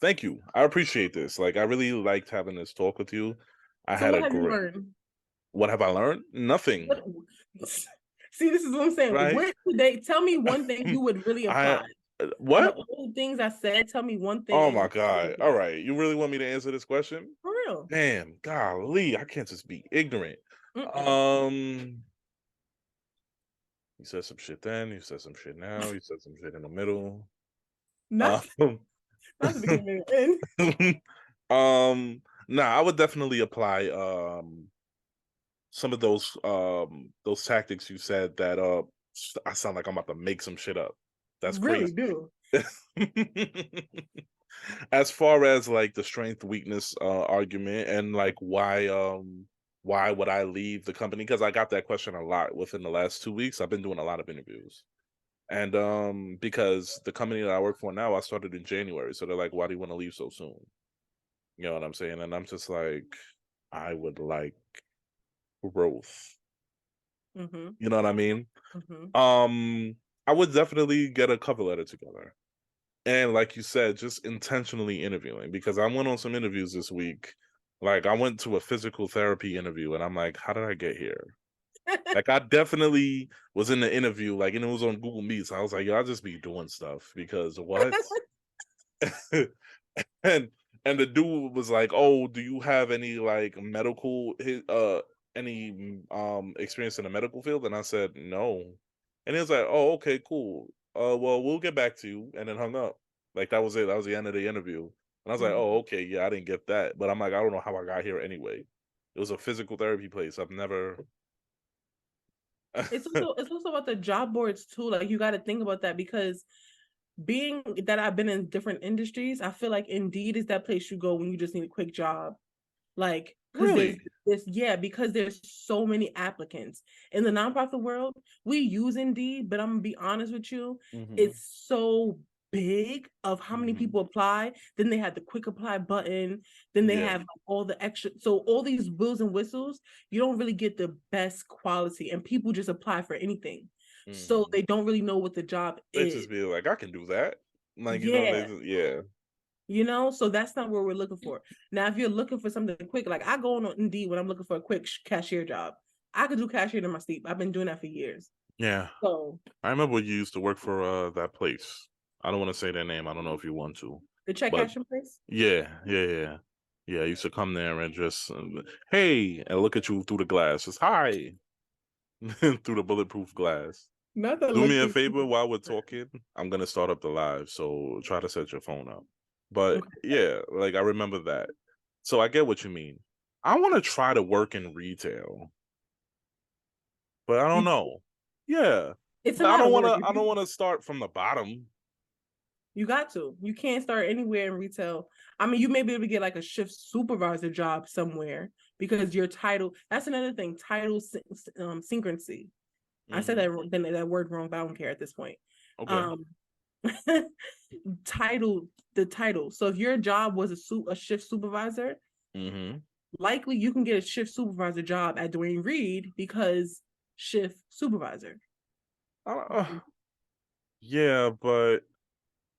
Thank you. I appreciate this. Like I really liked having this talk with you. I So had what a have you great learned? what have I learned? Nothing. What, see, this is what I'm saying. Right? What today? Tell me one thing you would really I apply. Out of what? all the things I said, tell me one thing Oh that my you would god. All apply. right. You really want me to answer this question? For real. Damn, golly, I can't just be ignorant. Mm-mm. Um, you said some shit then, you said some shit now, you said some shit in the middle. Not Um, not the beginning and end. nah, I would definitely apply some of those tactics you said that I sound like I'm about to make some shit up. That's Really crazy. do. As far as like the strength weakness argument and like why would I leave the company, because I got that question a lot within the last 2 weeks. I've been doing a lot of interviews And because the company that I work for now, I started in January, so they're like, "Why do you want to leave so soon?" You know what I'm saying? And I'm just like, I would like growth. Mm-hmm. You know what I mean? Mm-hmm. Um, I would definitely get a cover letter together. And like you said, just intentionally interviewing, because I went on some interviews this week. Like I went to a physical therapy interview and I'm like, how did I get here? Like I definitely was in the interview, like, and it was on Google Meet. So I was like, y'all just be doing stuff because what? and and the dude was like, "Oh, do you have any like medical any experience in the medical field?" And I said, "No." And he was like, "Oh, okay, cool. Well, we'll get back to you," and then hung up. Like that was it. That was the end of the interview. And I was like, "Oh, Mm-hmm. okay, yeah, I didn't get that." But I'm like, I don't know how I got here anyway. It was a physical therapy place. I've never It's also about the job boards too. Like you got to think about that because being that I've been in different industries, I feel like Indeed is that place you go when you just need a quick job. Like, because there's really. this, yeah, because there's so many applicants in the nonprofit world. We use Indeed, but I'm gonna be honest with you, Hmm. it's so big of how many Hmm. people apply. Then they have the quick apply button. Then they Yeah. have like, all the extra. So all these wills and whistles, you don't really get the best quality, and people just apply for anything. So Hmm. they don't really know what the job They is. just be like, I can do that. Like they Yeah, yeah. so that's not what we're looking for. Now, if you're looking for something quick, like I go on Indeed when I'm looking for a quick cashier job, I could do cashier in my sleep. I've been doing that for years. Yeah. So I remember when you used to work for that place. I don't want to say their name. I don't know if you want to, the check but cashing place. yeah. Yeah, I used to come there and just hey, and look at you through the glass. Just hi through the bulletproof glass. Not to Do me look a through. favor while we're talking. I'm gonna start up the live, so try to set your phone up. But Okay. yeah, like I remember that. So I get what you mean. I want to try to work in retail, but I don't You, know. Yeah, it's a but I lot don't of want work. to. I don't want to start from the bottom. You got to. You can't start anywhere in retail. I mean, you may be able to get like a shift supervisor job somewhere because your title. That's another thing. Title synchrony. I said Hmm. that word wrong, but I don't care at this point. Okay. Um, title the title. So if your job was a shift supervisor, Hmm. likely you can get a shift supervisor job at Dwayne Reed because shift supervisor. Uh, yeah, but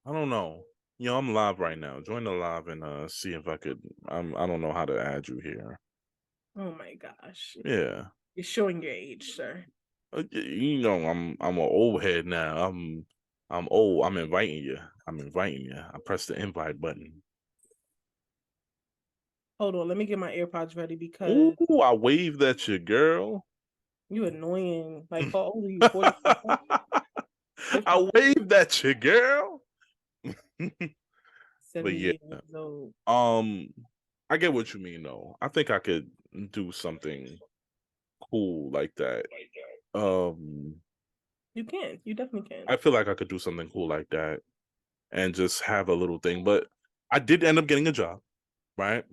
I don't know. I'm live right now. Join the live and see if I could. I don't know how to add you here. Oh my gosh. Yeah. You're showing your age, sir. I'm an old head now. I'm old. I'm inviting you. I'm inviting you. I press the invite button. Hold on, let me get my AirPods ready because Ooh, I waved at you, girl. you annoying. Like how old are you? 45? I 55? waved at you, girl. But 70 yeah, years old. um, I get what you mean though. I think I could do something cool like that. Um, You can. You definitely can. I feel like I could do something cool like that and just have a little thing. But I did end up getting a job, right?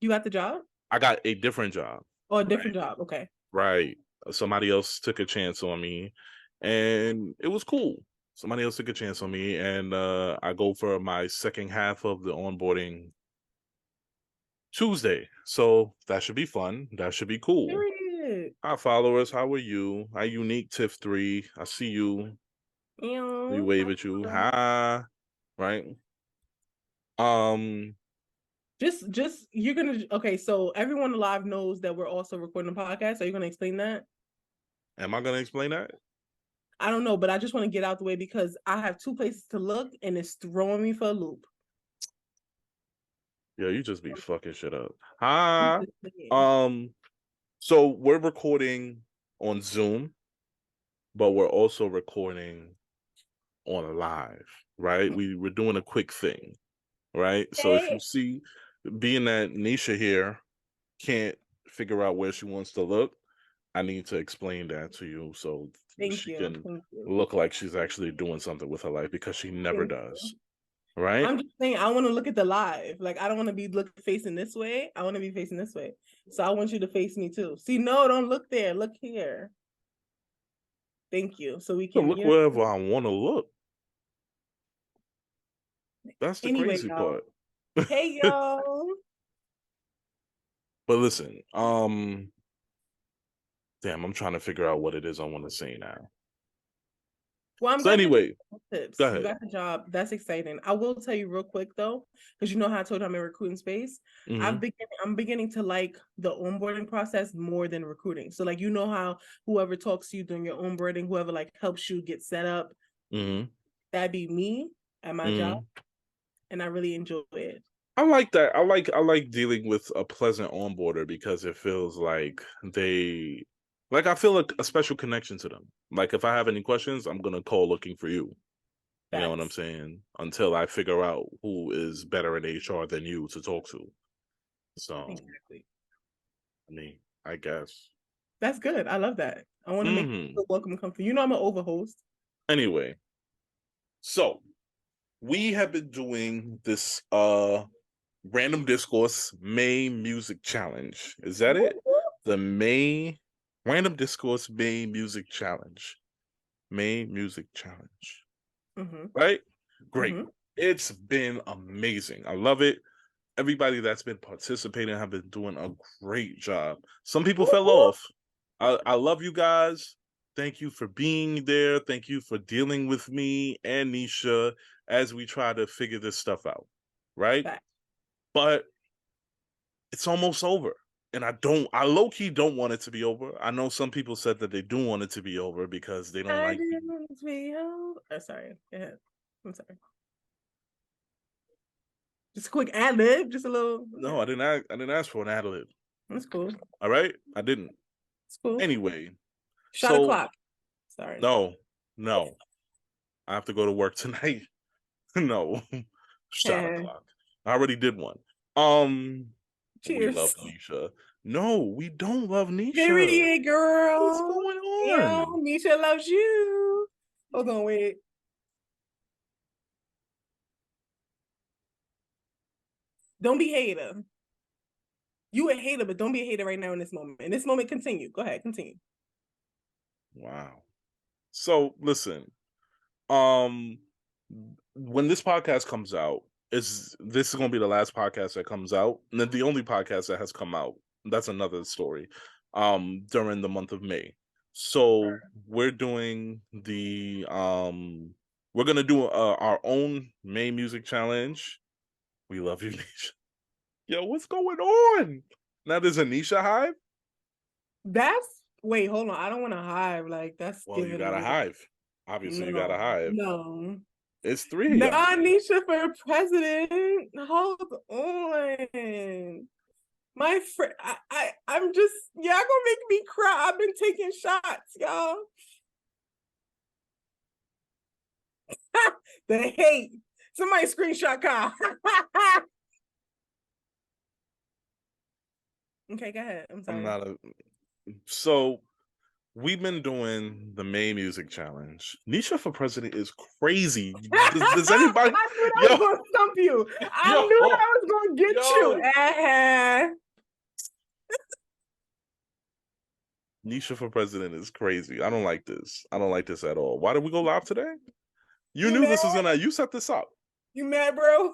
You got the job? I got a different job, Or a right? different job? Okay. Right. Somebody else took a chance on me, and it was cool. Somebody else took a chance on me, and I go for my second half of the onboarding Tuesday. So that should be fun. That should be cool. Period. Hi, followers. How are you? Hi, Unique Tiff 3. I see you. We Ew. wave at you. Hi. Right. Um, Just you're gonna okay, so everyone alive knows that we're also recording a podcast. Are you gonna explain that? am I gonna explain that? I don't know, but I just want to get out the way because I have two places to look and it's throwing me for a loop. Yeah, you just be fucking shit up. I'm Hi. just saying. Um, so we're recording on Zoom, but we're also recording on live, right? We're doing a quick thing, right? So if you Hey, see, being that Nisha here can't figure out where she wants to look, I need to explain that to you so thank she you. can Thank you. look like she's actually doing something with her life because she never Thank does, you. right? I'm just saying I want to look at the live. Like I don't want to be facing this way. I want to be facing this way. So I want you to face me too. See, no, don't look there. Look here. Thank you. So we I can can, look wherever I want to look. That's the anyway, crazy y'all. part. Hey, y'all. But listen, damn, I'm trying to figure out what it is I want to say now. Well, I'm So glad that anyway, you go tips. You ahead. got the job. That's exciting. I will tell you real quick though, because you know how I told you I'm in recruiting space. Mm-hmm. I'm beginning to like the onboarding process more than recruiting. So like you know how whoever talks to you during your onboarding, whoever like helps you get set up, Mm-hmm. that'd be me at my job, Mm-hmm. and I really enjoy it. I like that. I like dealing with a pleasant onboarder because it feels like I feel like a special connection to them. Like if I have any questions, I'm gonna call looking for you. You know what I'm Facts. saying? Until I figure out who is better in HR than you to talk to. So, Exactly. I mean, I guess. That's good. I love that. I want to make you Hmm. feel welcome and comfy. You know I'm an overhost. Anyway, so we have been doing this random discourse May music challenge. Is that it? The May random discourse May music challenge. May music challenge. Mm-hmm. Right? Great. Mm-hmm. It's been amazing. I love it. Everybody that's been participating have been doing a great job. Some people fell off. I love you guys. Thank you for being there. Thank you for dealing with me and Nisha as we try to figure this stuff out. Right? Facts. But it's almost over. And I low key don't want it to be over. I know some people said that they do want it to be over because they don't I like didn't want to be held. Oh, sorry. Go ahead. I'm sorry. Just a quick ad lib, just a little. No, Yeah, I didn't ask for an ad lib. that's cool. All right? I didn't. It's cool. Anyway, Shot so o'clock. Sorry. no, no. I have to go to work tonight. No. Shot Yeah. o'clock. I already did one. Um we love Cheers. Nisha. No, we don't love Nisha. Period, What's girl. going Yeah, on? Misha loves you. Hold on, wait. Don't be a hater. You a hater, but don't be a hater right now in this moment. In this moment, continue. Go ahead, continue. Wow. So listen, um when this podcast comes out, this is gonna be the last podcast that comes out, and then the only podcast that has come out. That's another story. During the month of May. So we're doing we're gonna do our own May music challenge. We love you, Nisha. Yo, what's going on? Now there's a Nisha hive? Wait, hold on. I don't want to hive. Like that's Well, you giving a got a little. hive. Obviously, you got a No, hive. no. It's three of y'all. Not Nisha for president. Hold on. My friend, I'm just, y'all gonna make me cry. I've been taking shots, y'all. The hate. Somebody screenshot Kyle. Okay, go ahead. I'm I'm sorry. not a so we've been doing the May Music Challenge. Nisha for President is crazy. Does anybody? I knew that was Yo, gonna stump you. I yo, knew that was gonna get you. yo. Uh-huh. Nisha for President is crazy. I don't like this. I don't like this at all. Why did we go live today? You You knew mad? this was gonna. You set this up. You mad, bro?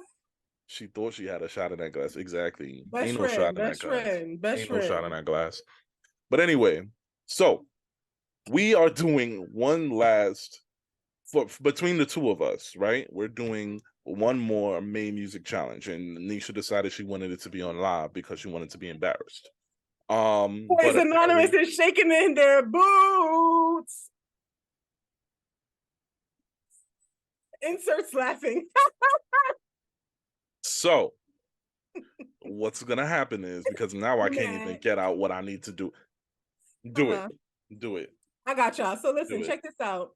She thought she had a shot in that glass. Exactly. Best Ain't no shot friend, in that best glass. friend, best Ain't no shot in friend. that glass. But anyway, so we are doing one last for between the two of us, right? We're doing one more May music challenge, and Nisha decided she wanted it to be on live because she wanted to be embarrassed. Boys But Anonymous apparently, is shaking in their boots. Inserts laughing. so what's gonna happen is because now I You can't even mad? get out what I need to do. Do it. Uh-huh. Do it. I got y'all. So Do listen, it. check this out.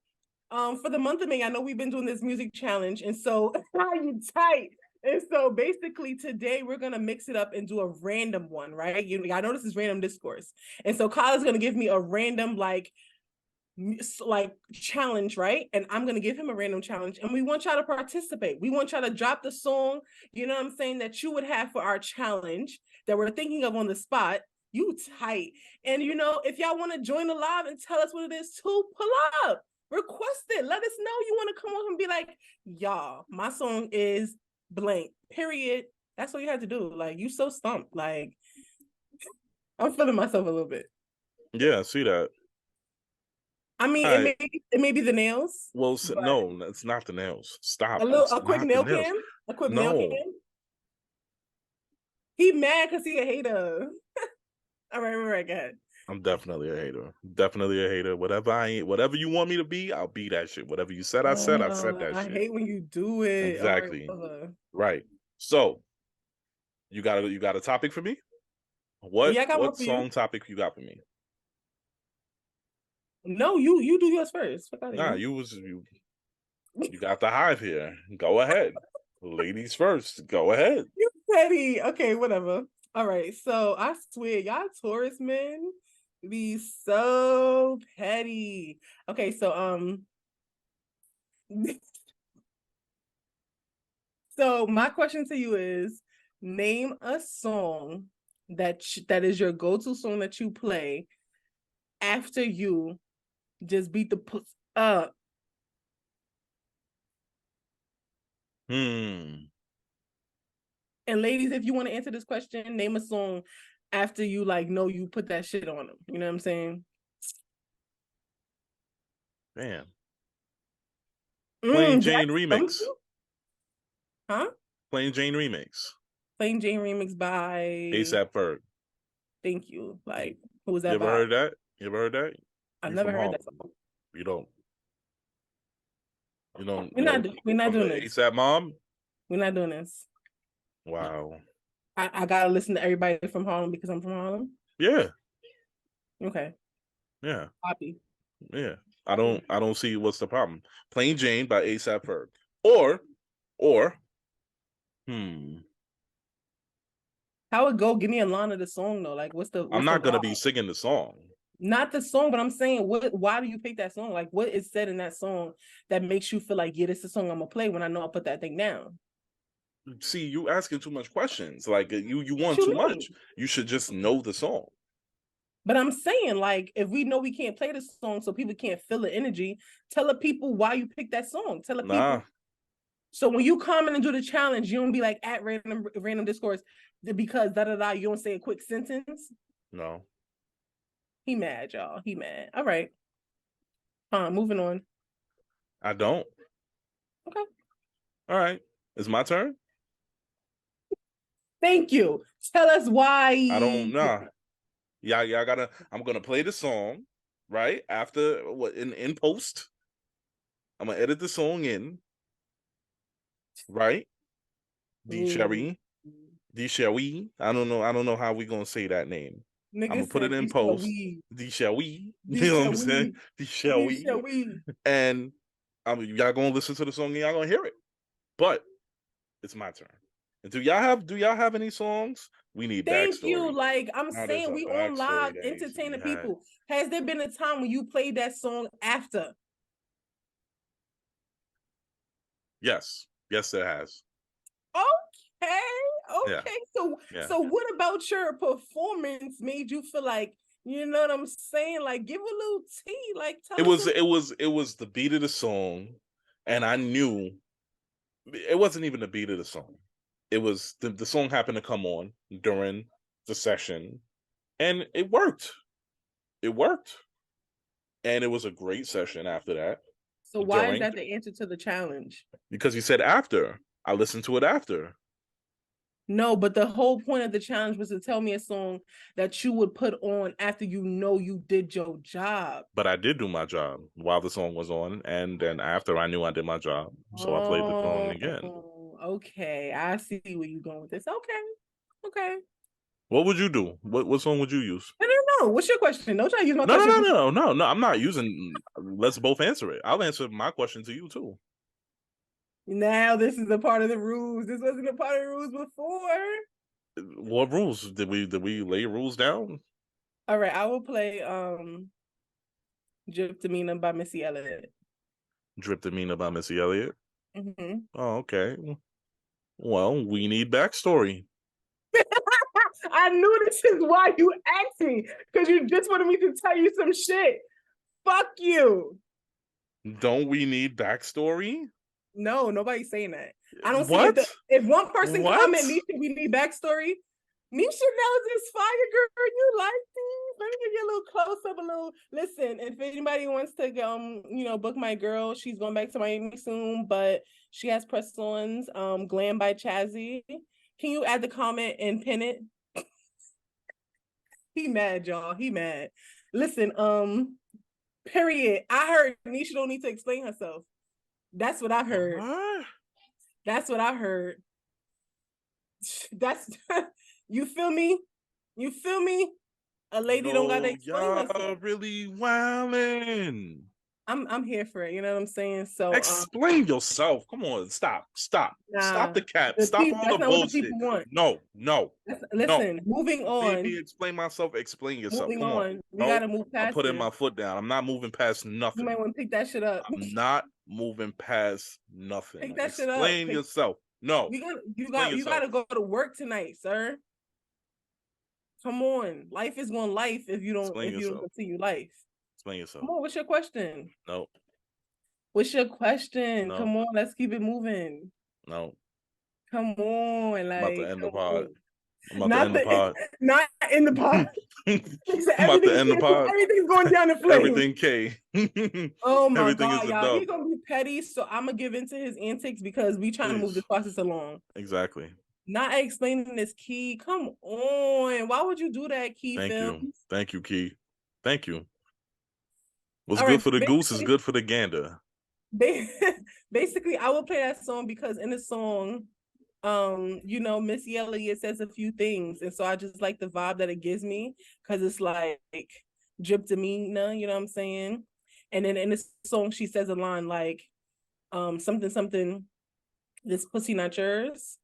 For the month of May, I know we've been doing this music challenge, and so you tight. And so basically today we're gonna mix it up and do a random one, right? I know this is random discourse. And so Kyle's gonna give me a random like challenge, right? And I'm gonna give him a random challenge, and we want y'all to participate. We want y'all to drop the song, you know what I'm saying, that you would have for our challenge that we're thinking of on the spot. You tight. And you know, if y'all want to join the live and tell us what it is too, pull up. Request it. Let us know you want to come on and be like, y'all, my song is blank. Period. That's all you have to do. Like, you so stumped. Like, I'm feeling myself a little bit. Yeah, I see that. I mean, All right. it may be the nails. Well, no, that's not the nails. Stop. It's A quick not the nail nails. cam. A quick nail No, cam. He mad because he a hater. All right, go ahead. I'm definitely a hater. Definitely a hater. Whatever you want me to be, I'll be that shit. Whatever you said, I said that I shit. hate when you do it. Exactly. All right, Right. So you got a topic for me? yeah, I got one What for you. song topic you got for me? No, you do yours first. Fuck out of Nah, here. you got the hive here. Go ahead. Ladies first. Go ahead. You petty. Okay, whatever. All right. So I swear, y'all Taurus men be so petty. Okay, so so my question to you is, name a song that is your go-to song that you play after you just beat the puss up. Hmm. And ladies, if you want to answer this question, name a song after you like know you put that shit on them. You know what I'm saying? Man. Plain Jane That's remix. huh? Plain Jane remix. Plain Jane remix by ASAP Ferg. Thank You. Like, who was You that ever by? heard that? You ever heard that? I've You never from heard that Harlem. song. You don't. We're not From doing the this. ASAP mom? We're not doing this. Wow. I gotta listen to everybody from Harlem because I'm from Harlem. Yeah. Okay. Yeah. Copy. Yeah. I don't see what's the problem. Plain Jane by ASAP Ferg. Or hmm. How it go? Give me a line of the song though. Like, what's the I'm vibe? not gonna be singing the song. Not the song, but I'm saying, why do you pick that song? Like, what is said in that song that makes you feel like, yeah, this is the song I'm gonna play when I know I put that thing down? See, you asking too much questions. Like you What want you too mean? much. You should just know the song. But I'm saying, like, if we know we can't play the song so people can't feel the energy, tell the people why you picked that song. Tell the Nah. people. So when you come in and do the challenge, you don't be like at random discourse because da da da. You don't say a quick sentence. No. He mad, y'all. He mad. All right. Moving on. I don't. Okay. All right. It's my turn. Thank you. Tell us why. I don't nah. Y'all gotta I'm gonna play the song, right? After what in post. I'm gonna edit the song in, right? D Ooh. Sherry. D Sherry. I don't know how we gonna say that name. I'm Nigga gonna put it said, in "This shall post. we, D Sherry. You this know what shall I'm saying? we, D this shall Sherry. we." And y'all gonna listen to the song and y'all gonna hear it. But it's my turn. And do y'all have any songs? We need Thank you. backstory. Like I'm Now there's saying, a we on live backstory that needs to be entertaining had. people. Has there been a time when you played that song after? Yes. Yes, it has. Okay, Yeah. okay. So, Yeah. so what about your performance made you feel like, you know what I'm saying? Like, give a little tea. Like, It tell us. was the beat of the song, and I knew it wasn't even the beat of the song. It was the song happened to come on during the session, and it worked. It worked, and it was a great session after that. So why is During that the answer to the challenge? because you said after I listened to it after, No, but the whole point of the challenge was to tell me a song that you would put on after you know you did your job. but I did do my job while the song was on, and then after I knew I did my job, so I played the song again. Okay. I see where you're going with this. Okay. Okay. What would you do? What song would you use? I don't know. What's your question? Don't try to use my No, no, question no, for no, no, no. I'm not using. Let's both answer it. I'll answer my question to you too. now. This is a part of the rules. This wasn't a part of the rules before. What rules did we lay rules down? All right, I will play Drip Demeanor by Missy Elliott. Drip Demeanor by Missy Elliott. Mm-hmm. Oh, okay. Well, we need backstory. I knew this is why you asked me, because you just wanted me to tell you some shit. Fuck you. Don't we need backstory? No, nobody's saying that. I don't see What? if one person What? comment, Nisha, we need backstory. Nisha knows this fire, girl. You like these? Let me give you a little close up, a little. Listen, if anybody wants to, book my girl, she's going back to Miami soon, but she has press-ons. Glam by Chazzy. Can you add the comment and pin it? He mad, y'all. He mad. Listen, period. I heard Nisha don't need to explain herself. That's what I heard. What? That's what I heard. That's you feel me? You feel me? A lady don't gotta explain y'all herself. really wildin'. I'm here for it. You know what I'm saying? So explain yourself. Come on, stop nah, the cap. the Stop people, all that's the not what the bullshit. people want. No. Listen, moving You made on. me explain myself. Explain yourself. Moving Come on. We No, gotta move I'm past putting this. my foot down. I'm not moving past You nothing. might want to pick that shit up. I'm not moving past nothing. Pick that shit up. Explain yourself. No. You gotta go to work tonight, sir. Come on. Life is going life if you don't continue life. Explain yourself. Come on, what's your question? No. What's your question? No. Come on, let's keep it moving. No. Come on, I'm about to end the pod. I'm about to end the pod. Not in the pod. I'm about to end the pod. Everything's going down in flames. Everything K. Oh my Everything God, is a y'all. dub. He's gonna be petty, so I'm gonna give into his antics because we trying to move this process along. Exactly. Not explaining this, Key. Come on. Why would you do that, Key? Thank you, Key. Thank you. What's All good right, for the goose is good for the gander. Basically, I will play that song because in the song, Missy Elliott says a few things, and so I just like the vibe that it gives me because it's like drip demeanor, you know what I'm saying? And then in this song, she says a line like, something, this pussy not yours.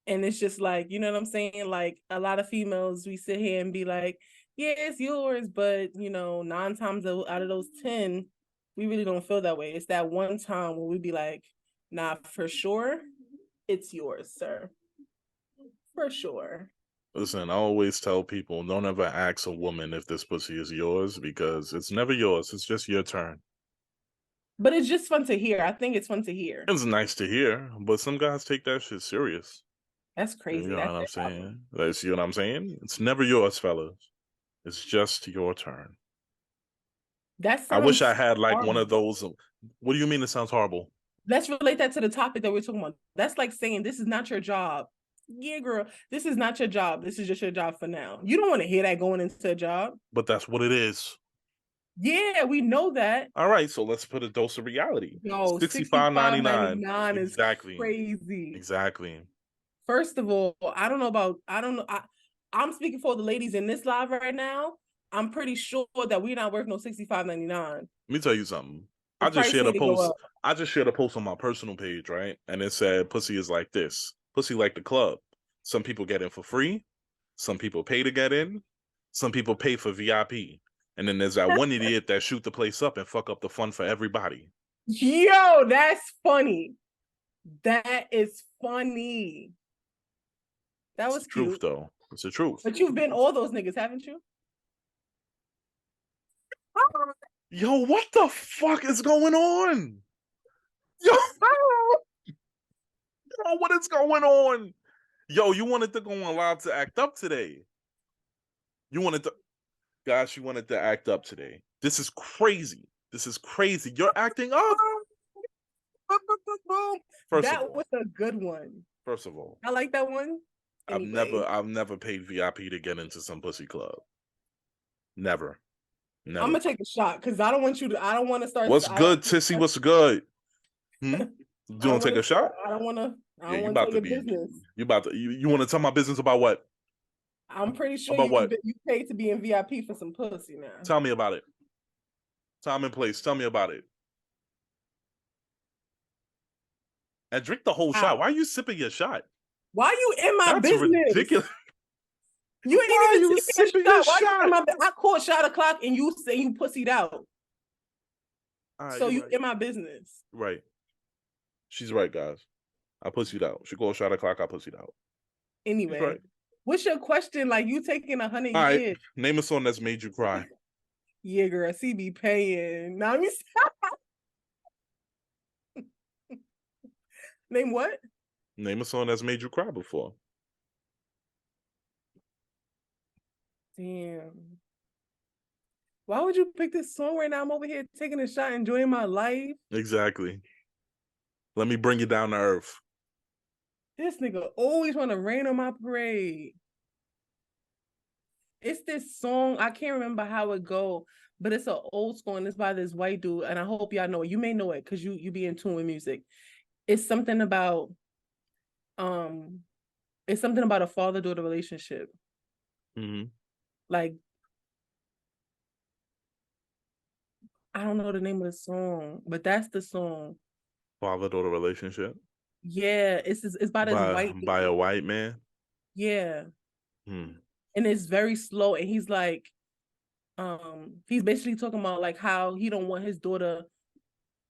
And it's just like, you know what I'm saying? Like a lot of females, we sit here and be like, yeah, it's yours. But, 9 times out of those 10, we really don't feel that way. It's that one time when we be like, nah, for sure, it's yours, sir. For sure. Listen, I always tell people, don't ever ask a woman if this pussy is yours because it's never yours. It's just your turn. But it's just fun to hear. I think it's fun to hear. It's nice to hear, but some guys take that shit serious. That's crazy. You know what I'm saying? See what I'm saying? It's never yours, fellas. It's just your turn. I wish I had like horrible. One of those. What do you mean it sounds horrible? Let's relate that to the topic that we're talking about. That's like saying this is not your job. Yeah, girl, this is not your job. This is just your job for now. You don't want to hear that going into a job. But that's what it is. Yeah, we know that. All right, so let's put a dose of reality. No, $65.99 is crazy. Exactly. First of all, I'm speaking for the ladies in this live right now. I'm pretty sure that we're not worth no $65.99. Let me tell you something. I just shared a post. I just shared a post on my personal page, right? And it said, "Pussy is like this. Pussy like the club. Some people get in for free. Some people pay to get in. Some people pay for VIP. And then there's that one idiot that shoot the place up and fuck up the fun for everybody." Yo, that's funny. That is funny. That was cute. Truth, though. It's the truth. But you've been all those niggas, haven't you? Yo, what the fuck is going on? Yo, what is going on? Yo, you wanted to go on live to act up today. You wanted to act up today. This is crazy. You're acting up. That was a good one. First of all, I like that one. Anyway. I've never paid VIP to get into some pussy club. Never. I'm gonna take a shot because I don't want to start. What's good, Tissy? What's good? You want to take a shot? I don't want to take a business. You want to tell my business about what? I'm pretty sure you paid to be in VIP for some pussy now. Tell me about it. Time and place. Tell me about it. And drink the whole shot. Why are you sipping your shot? Why are you in my business? That's ridiculous. You ain't even sipping your shot. I called shot o'clock and you say you pussied out. So you in my business. Right. She's right, guys. I pussied out. She called shot o'clock. I pussied out. Anyway, What's your question? Like you taking 100 All right, years? name a song that's made you cry. Yeah, girl, CB paying. Now let me name what? Name a song that's made you cry before. Damn. Why would you pick this song right now? I'm over here taking a shot, enjoying my life. Exactly. Let me bring you down to earth. This nigga always want to rain on my parade. It's this song. I can't remember how it go, but it's an old song and it's by this white dude. And I hope y'all know it. You may know it because you be in tune with music. It's something about um it's something about a father-daughter relationship. Mm-hmm. Like I don't know the name of the song, but that's the song. Father-daughter relationship Yeah, it's by this white by a dude. white man. Yeah. Hmm. And it's very slow. And he's like, he's basically talking about like how he don't want his daughter.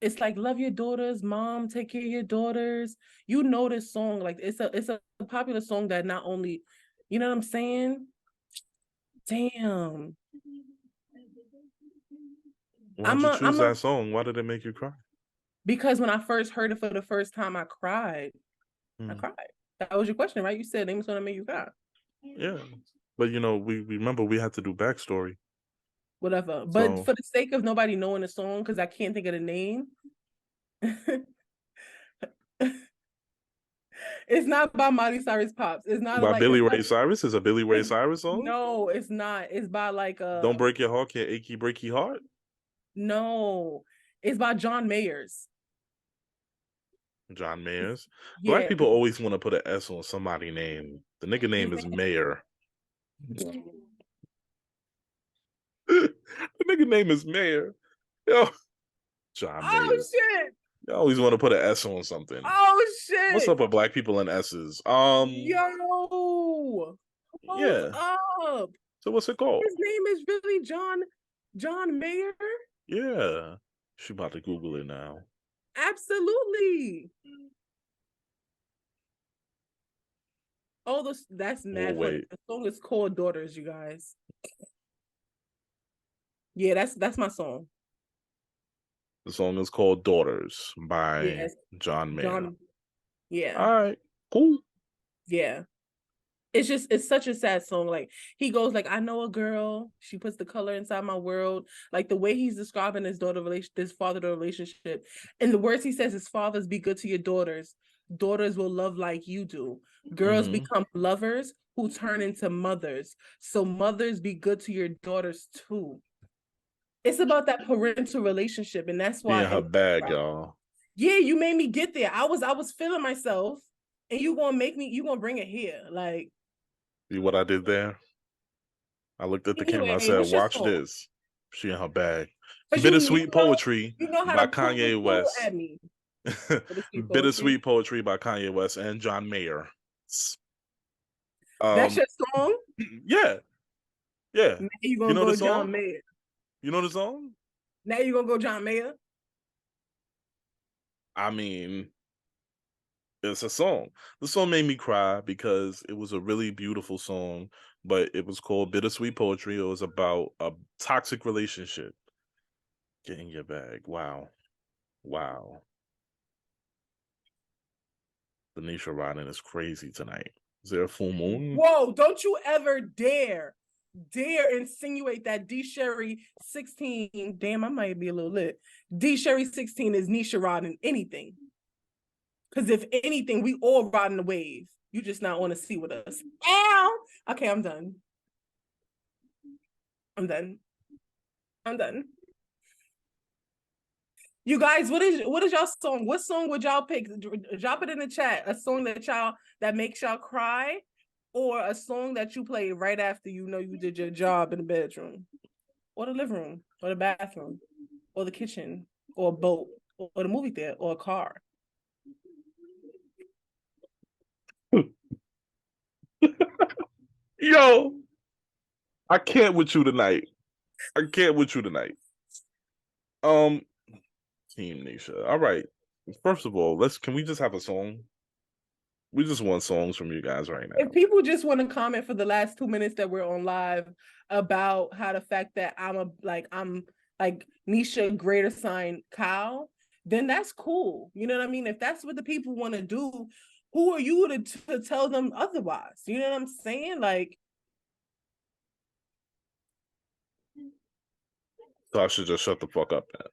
It's like love your daughters, mom, take care of your daughters. You know this song. Like it's a popular song that not only, you know what I'm saying? Damn. Why'd I'm you a choose I'm a that song? Why did it make you cry? because when I first heard it for the first time, I cried. I Hmm. cried. That was your question, right? You said name is gonna make you cry. Yeah, but we remember we had to do backstory. Whatever. But So for the sake of nobody knowing the song, because I can't think of the name, it's not by Miley Cyrus Pops. It's not by like Billy Ray Cyrus is a Billy Ray it's Cyrus song. no, it's not. It's by like Don't break your heart, can't achy breaky heart. no, it's by John Mayers. John Mayers. Black Yeah, people always want to put an S on somebody's name. The nigga his name is name Mayor. The nigga name is Mayor. Yo, John oh Mayers. shit. You always want to put an S on something. Oh What's shit. up with black people and S's? Yo. Hold Yeah. up. So what's it called? His name is really John Mayer? Yeah. She about to Google it now. Absolutely. Oh, that's Oh mad funny. wait. The song is called Daughters, you guys. Yeah, that's my song. The song is called Daughters by Yes, John Mayer. John. Yeah, All right. Cool. yeah. It's such a sad song. Like he goes like, I know a girl. She puts the color inside my world. Like the way he's describing his this father-daughter relationship, and the words he says is, "Fathers, be good to your daughters. Daughters will love like you do. Girls Mm-hmm. become lovers who turn into mothers. So mothers, be good to your daughters too." It's about that parental relationship, and that's She why in her it. bag, y'all. Yeah, you made me get there. I was feeling myself, and you gonna bring it here, like. See what I did there? I looked at the camera. I Anyway, said, what's your "Watch song? this." She in her bag. Because Bittersweet Poetry you know how by to pull the Kanye pull West. at me for the sweet poetry. Bittersweet Poetry by Kanye West and John Mayer. That's Um, your song. yeah, yeah. Now you You gonna know the go song? John Mayer. You know the song? Now you gonna go John Mayer. I mean, it's a song. The song made me cry because it was a really beautiful song, but it was called Bittersweet Poetry. It was about a toxic relationship. Get in your bag. Wow. Wow. Denisha Rodden is crazy tonight. Is there a full moon? Whoa! Don't you ever dare insinuate that D Sherry 16. Damn, I might be a little lit. D Sherry 16 is Nisha Rod in anything. Because if anything, we all riding the wave. You just not want to see with us. Ow! Okay, I'm done. I'm done. I'm done. You guys, what is y'all song? What song would y'all pick? Drop it in the chat. A song that makes y'all cry, or a song that you play right after you know you did your job in the bedroom, or the living room, or the bathroom, or the kitchen, or a boat, or the movie theater, or a car. Yo, I can't with you tonight. I can't with you tonight. Um, Team Nisha. All right. First of all, can we just have a song? We just want songs from you guys right now. If people just want to comment for the last 2 minutes that we're on live about how the fact that I'm like Nisha greater sign Kyle, then that's cool. You know what I mean? If that's what the people want to do, who are you to tell them otherwise? You know what I'm saying? Like, So I should just shut the fuck up then.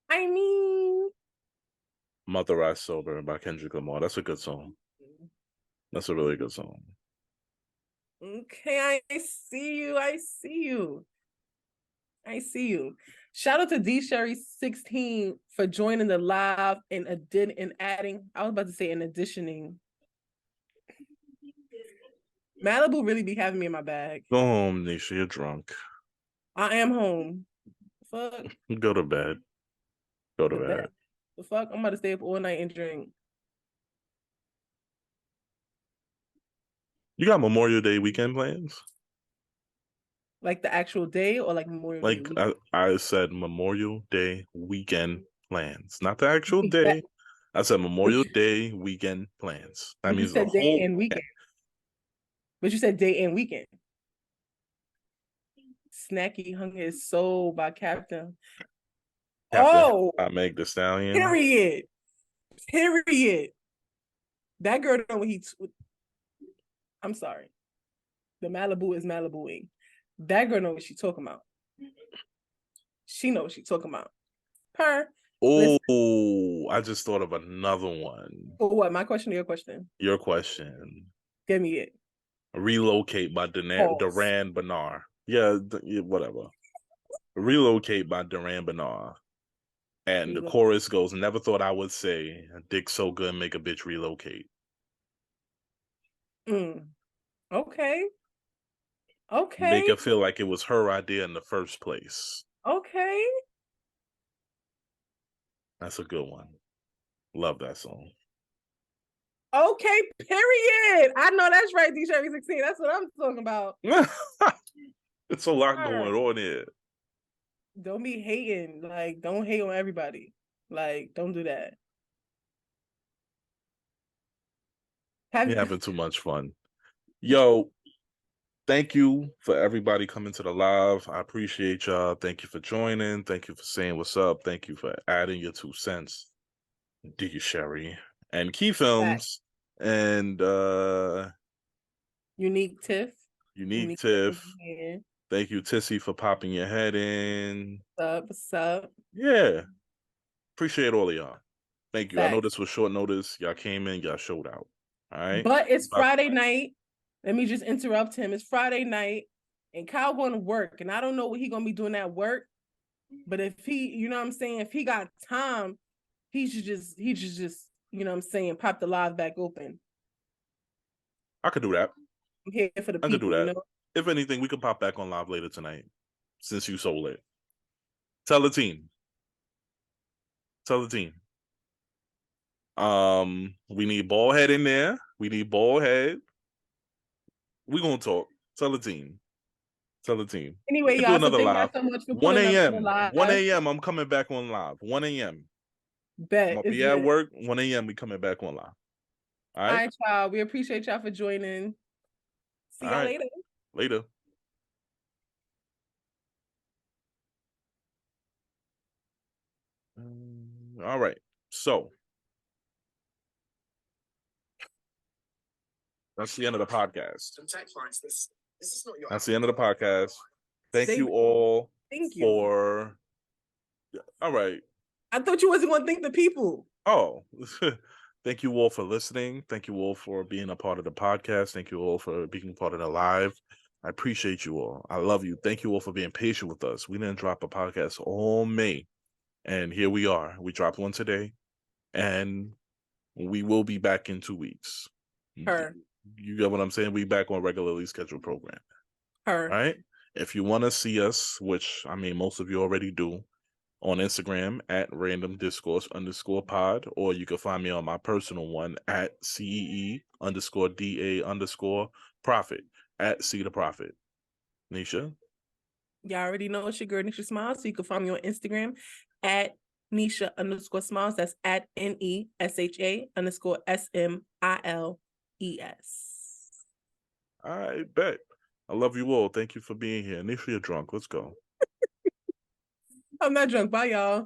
I mean, Mother I Sober by Kendrick Lamar. That's a good song. That's a really good song. okay, I see you. I see you. I see you. Shout out to D Sherry 16 for joining the live and adding. I was about to say and additioning. Malibu really be having me in my bag. Go home, Nisha. You're drunk. I am home. Fuck. Go to bed. Go to The bed. The fuck? I'm about to stay up all night and drink. You got Memorial Day weekend plans? Like the actual day or like Memorial Day Like weekend? I said, Memorial Day weekend plans, not the actual day. I said Memorial Day weekend plans. That But you means the said day whole and weekend. But you said day and weekend. Snacky Hung His Soul by Captain. Captain Oh, Meg the Stallion. period. Period. That girl know what I'm sorry. The Malibu is Malibuing. That girl know what she talking about. She know what she talking about. Her. Oh, listen. I just thought of another one. For what? My question or your question? Your question. Give me it. Relocate by Duran Bernard. Yeah, whatever. Relocate by Duran Bernard. And the chorus goes, never thought I would say, dick so good, make a bitch relocate. Okay. Okay. Make her feel like it was her idea in the first place. Okay. That's a good one. Love that song. Okay, period. I know that's right, D-Sherry 16. That's what I'm talking about. It's a lot going on here. Don't be hating. Like, don't hate on everybody. Like, don't do that. You're having too much fun. Yo, thank you for everybody coming to the live. I appreciate y'all. Thank you for joining. Thank you for saying what's up. Thank you for adding your 2 cents. D Sherry and Key Films and Unique Tiff. Unique Tiff. Thank you, Tissy, for popping your head in. What's up? Yeah. Appreciate all of y'all. Thank you. I know this was short notice. Y'all came in, y'all showed out. All right. But it's Friday night. Let me just interrupt him. It's Friday night, and Kyle going to work, and I don't know what he gonna be doing at work. But if he, you know what I'm saying, if he got time, he should just, you know what I'm saying, pop the live back open. I could do that. I'm here for the people. I could do that. You know? If anything, we could pop back on live later tonight, since you so lit. Tell the team. Tell the team. We need Ballhead in there. We need Ballhead. We're gonna talk. Tell the team. Tell the team. Anyway, y'all, so thank y'all so much for 1 a.m. live. 1 a.m. I'm coming back on live. 1 a.m. Bet. I'm gonna be at work. 1 a.m. we coming back on live. All right, y'all. We appreciate y'all for joining. See y'all later. Later. All right. So that's the end of the podcast. That's the end of the podcast. Thank you all. Thank you. For all right. I thought you wasn't gonna thank the people. Oh, thank you all for listening. Thank you all for being a part of the podcast. Thank you all for being part of the live. I appreciate you all. I love you. Thank you all for being patient with us. We didn't drop a podcast all May, and here we are. We dropped one today, and we will be back in 2 weeks. You get what I'm saying? We back on regularly scheduled program. All right. If you want to see us, which I mean most of you already do, on Instagram at randomdiscourse_pod, or you can find me on my personal one at CEE_DA_profit at See the Profit. Nisha? Y'all already know it's your girl Nisha Smile, so you can find me on Instagram at Nesha_Smiles. That's at NESHA_SMILES. I bet. I love you all. Thank you for being here. Nisha, you're drunk. Let's go. I'm not drunk. Bye, y'all.